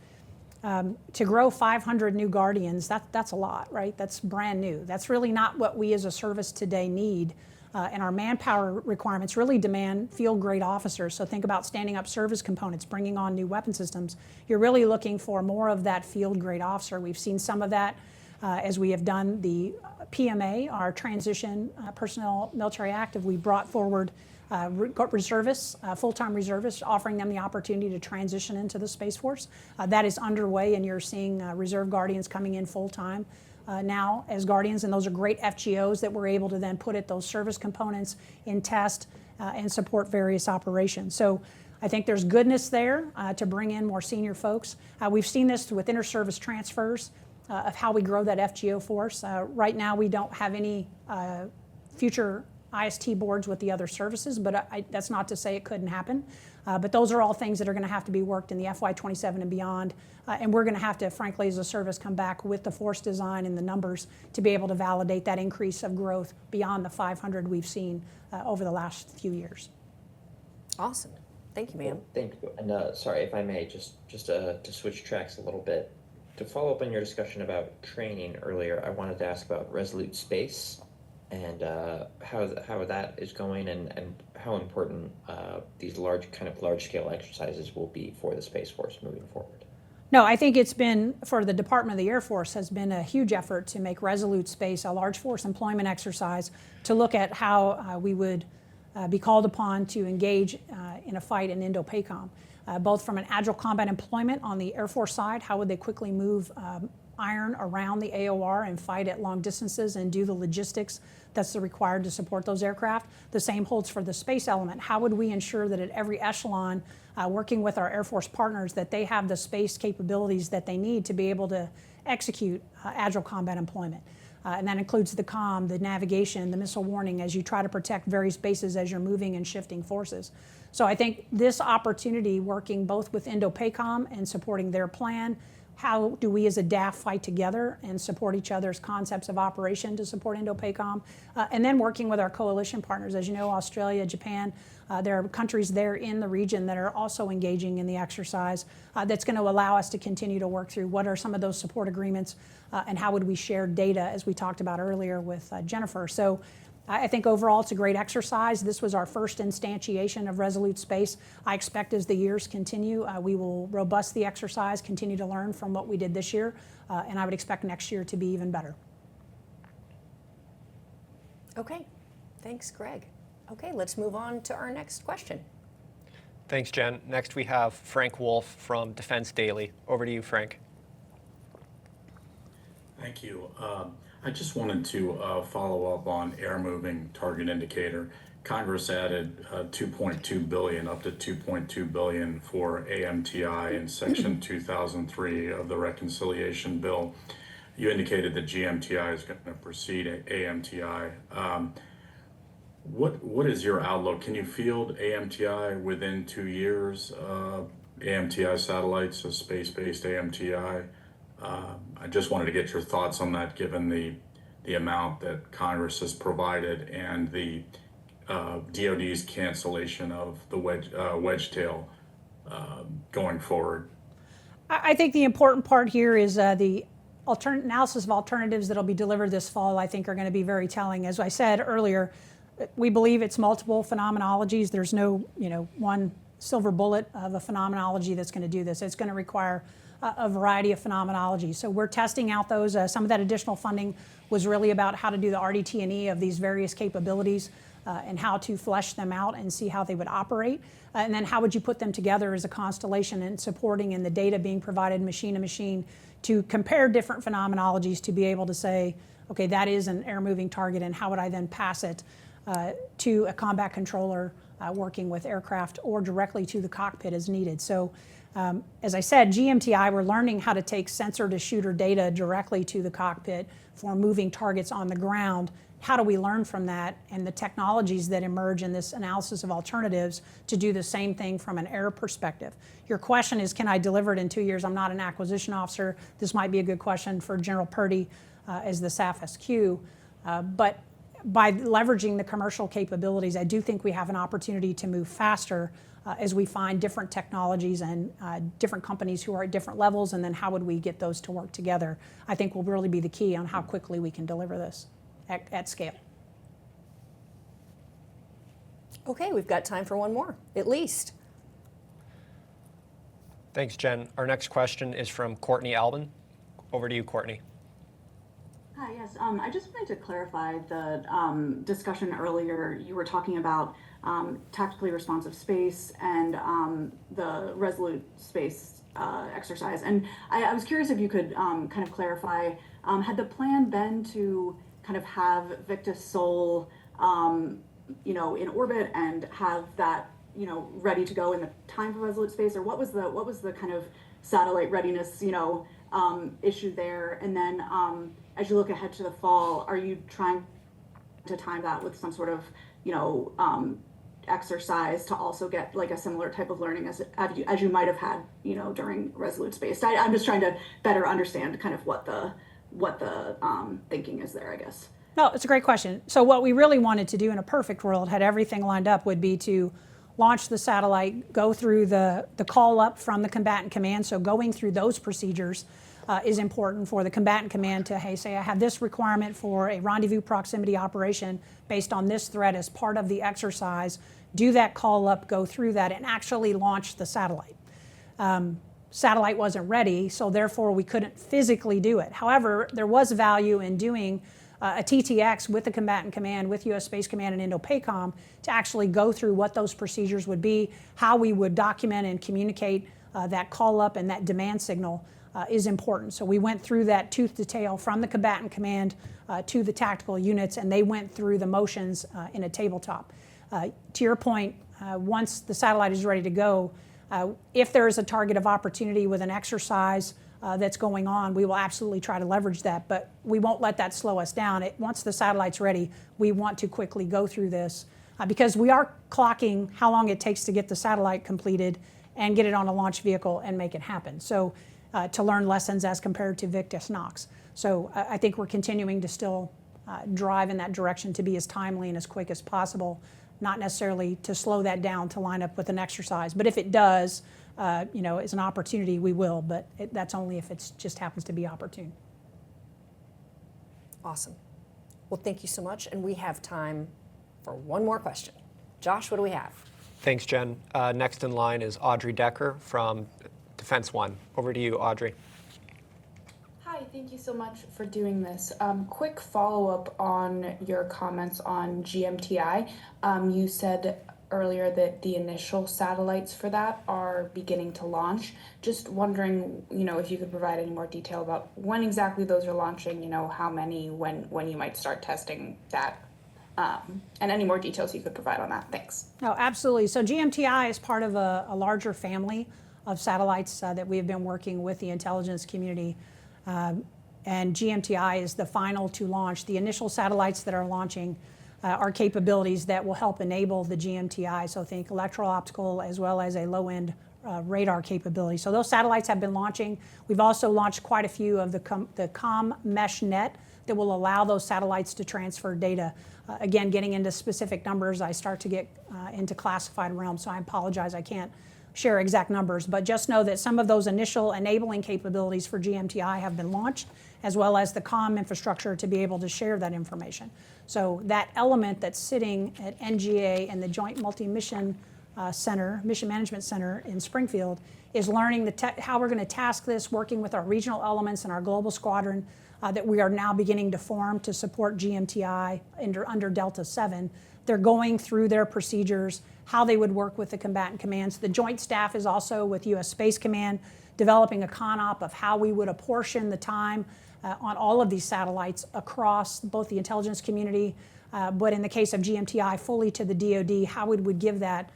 to grow 500 new Guardians, that's a lot, right? That's brand new. That's really not what we as a service today need. And our manpower requirements really demand field-grade officers. So think about standing up service components, bringing on new weapon systems. You're really looking for more of that field-grade officer. We've seen some of that as we have done the PMA, our Transition Personnel Military Active. We brought forward reservists, full-time reservists, offering them the opportunity to transition into the Space Force. That is underway, and you're seeing Reserve Guardians coming in full-time now as Guardians, and those are great FGOs that we're able to then put at those service components in test and support various operations. So I think there's goodness there to bring in more senior folks. We've seen this with inter-service transfers of how we grow that FGO force. Right now we don't have any future IST boards with the other services, but that's not to say it couldn't happen. But those are all things that are going to have to be worked in the FY27 and beyond. And we're going to have to, frankly, as a service, come back with the force design and the numbers to be able to validate that increase of growth beyond the 500 we've seen over the last few years. Awesome. Thank you, ma'am. Thank you. And sorry, if I may, just to switch tracks a little bit. To follow up on your discussion about training earlier, I wanted to ask about Resolute Space and how that is going, and how important these large-scale exercises will be for the Space Force moving forward. No, I think it's been, for the Department of the Air Force, has been a huge effort to make Resolute Space a large force employment exercise to look at how we would be called upon to engage in a fight in Indo-PACOM, both from an agile combat employment on the Air Force side, how would they quickly move iron around the AOR and fight at long distances and do the logistics that's required to support those aircraft. The same holds for the space element. How would we ensure that at every echelon, working with our Air Force partners, that they have the space capabilities that they need to be able to execute agile combat employment? And that includes the comm, the navigation, the missile warning as you try to protect various bases as you're moving and shifting forces. So I think this opportunity, working both with Indo-PACOM and supporting their plan, how do we as a DAF fight together and support each other's concepts of operation to support Indo-PACOM, and then working with our coalition partners. As you know, Australia, Japan, there are countries there in the region that are also engaging in the exercise that's going to allow us to continue to work through what are some of those support agreements and how would we share data, as we talked about earlier with Jennifer. So I think overall it's a great exercise. This was our first instantiation of Resolute Space. I expect as the years continue, we will robust the exercise, continue to learn from what we did this year, and I would expect next year to be even better. Okay, thanks, Greg. Okay, let's move on to our next question. Thanks, Jen. Next we have Frank Wolf from Defense Daily. Over to you, Frank. Thank you. I just wanted to follow up on air moving target indicator. Congress added $2.2 billion, up to $2.2 billion for AMTI in Section 2003 of the Reconciliation Bill. You indicated that GMTI is going to precede AMTI. What is your outlook? Can you field AMTI within 2 years? AMTI satellites, a space-based AMTI. I just wanted to get your thoughts on that, given the amount that Congress has provided and the DoD's cancellation of the wedge tail going forward. I think the important part here is the analysis of alternatives that will be delivered this fall, I think, are going to be very telling. As I said earlier, we believe it's multiple phenomenologies. There's no one silver bullet of a phenomenology that's going to do this. It's going to require a variety of phenomenologies. So we're testing out those. Some of that additional funding was really about how to do the RDT&E of these various capabilities and how to flesh them out and see how they would operate. And then how would you put them together as a constellation and supporting and the data being provided machine to machine to compare different phenomenologies to be able to say, okay, that is an air moving target, and how would I then pass it to a combat controller working with aircraft or directly to the cockpit as needed. So as I said, GMTI, we're learning how to take sensor to shooter data directly to the cockpit for moving targets on the ground. How do we learn from that and the technologies that emerge in this analysis of alternatives to do the same thing from an air perspective? Your question is, can I deliver it in 2 years? I'm not an acquisition officer. This might be a good question for General Purdy as the SAF-SQ. But by leveraging the commercial capabilities, I do think we have an opportunity to move faster as we find different technologies and different companies who are at different levels, and then how would we get those to work together, I think will really be the key on how quickly we can deliver this at scale. Okay, we've got time for one more, at least. Thanks, Jen. Our next question is from Courtney Albin. Over to you, Courtney. Hi, yes. I just wanted to clarify the discussion earlier. You were talking about tactically responsive space and the Resolute space exercise. And I was curious if you could kind of clarify, had the plan been to kind of have Victus Sol, in orbit and have that, ready to go in the time for Resolute space, or what was the kind of satellite readiness, issue there? And then as you look ahead to the fall, are you trying to time that with some sort of, exercise to also get like a similar type of learning as you might have had, during Resolute space? I'm just trying to better understand kind of what the thinking is there, I guess. No, it's a great question. So what we really wanted to do in a perfect world, had everything lined up, would be to launch the satellite, go through the call up from the combatant command. So going through those procedures is important for the combatant command to, say I have this requirement for a rendezvous proximity operation based on this threat as part of the exercise, do that call up, go through that, and actually launch the satellite. Satellite wasn't ready, so therefore we couldn't physically do it. However, there was value in doing a TTX with the combatant command, with U.S. Space Command and Indo-PACOM to actually go through what those procedures would be, how we would document and communicate that call up and that demand signal is important. So we went through that tooth to tail from the combatant command to the tactical units, and they went through the motions in a tabletop. To your point, once the satellite is ready to go, if there is a target of opportunity with an exercise that's going on, we will absolutely try to leverage that, but we won't let that slow us down. Once the satellite's ready, we want to quickly go through this because we are clocking how long it takes to get the satellite completed and get it on a launch vehicle and make it happen. So to learn lessons as compared to Victus Nox. So I think we're continuing to still drive in that direction to be as timely and as quick as possible, not necessarily to slow that down to line up with an exercise. But if it does, as an opportunity, we will, but that's only if it just happens to be opportune. Awesome. Well, thank you so much. And we have time for one more question. Josh, what do we have? Thanks, Jen. Next in line is Audrey Decker from Defense One. Over to you, Audrey. Hi, thank you so much for doing this. Quick follow-up on your comments on GMTI. You said earlier that the initial satellites for that are beginning to launch. Just wondering, if you could provide any more detail about when exactly those are launching, how many, when you might start testing that, and any more details you could provide on that. Thanks. No, absolutely. So GMTI is part of a larger family of satellites that we have been working with the intelligence community. And GMTI is the final to launch. The initial satellites that are launching are capabilities that will help enable the GMTI. So think electro-optical as well as a low-end radar capability. So those satellites have been launching. We've also launched quite a few of the comm mesh net that will allow those satellites to transfer data. Again, getting into specific numbers, I start to get into classified realm, so I apologize, I can't share exact numbers, but just know that some of those initial enabling capabilities for GMTI have been launched, as well as the comm infrastructure to be able to share that information. So that element that's sitting at NGA and the Joint Multi-Mission Center, Mission Management Center in Springfield, is learning how we're going to task this, working with our regional elements and our global squadron that we are now beginning to form to support GMTI under Delta 7. They're going through their procedures, how they would work with the combatant commands. The joint staff is also with U.S. Space Command developing a con-op of how we would apportion the time on all of these satellites across both the intelligence community, but in the case of GMTI, fully to the DoD, how we would give that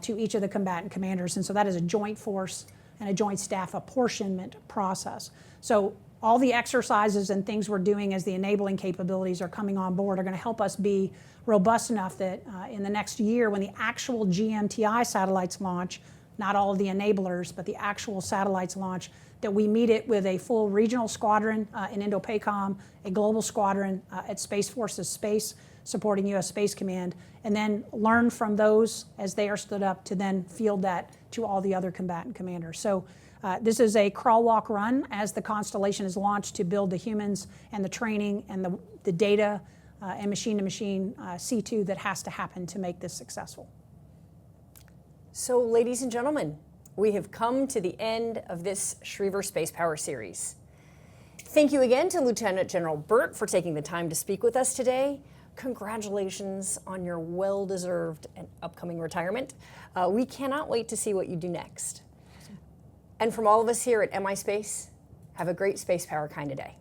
to each of the combatant commanders. And so that is a joint force and a joint staff apportionment process. So all the exercises and things we're doing as the enabling capabilities are coming on board are going to help us be robust enough that in the next year, when the actual GMTI satellites launch, not all of the enablers, but the actual satellites launch, that we meet it with a full regional squadron in Indo-PACOM, a global squadron at Space Forces Space, supporting U.S. Space Command, and then learn from those as they are stood up to then field that to all the other combatant commanders. So this is a crawl, walk, run as the constellation is launched to build the humans and the training and the data and machine-to-machine C2 that has to happen to make this successful. So, ladies and gentlemen, we have come to the end of this Schriever Spacepower series. Thank you again to Lieutenant General Burt for taking the time to speak with us today. Congratulations on your well-deserved and upcoming retirement. We cannot wait to see what you do next. And from all of us here at MI Space, have a great space power kind of day.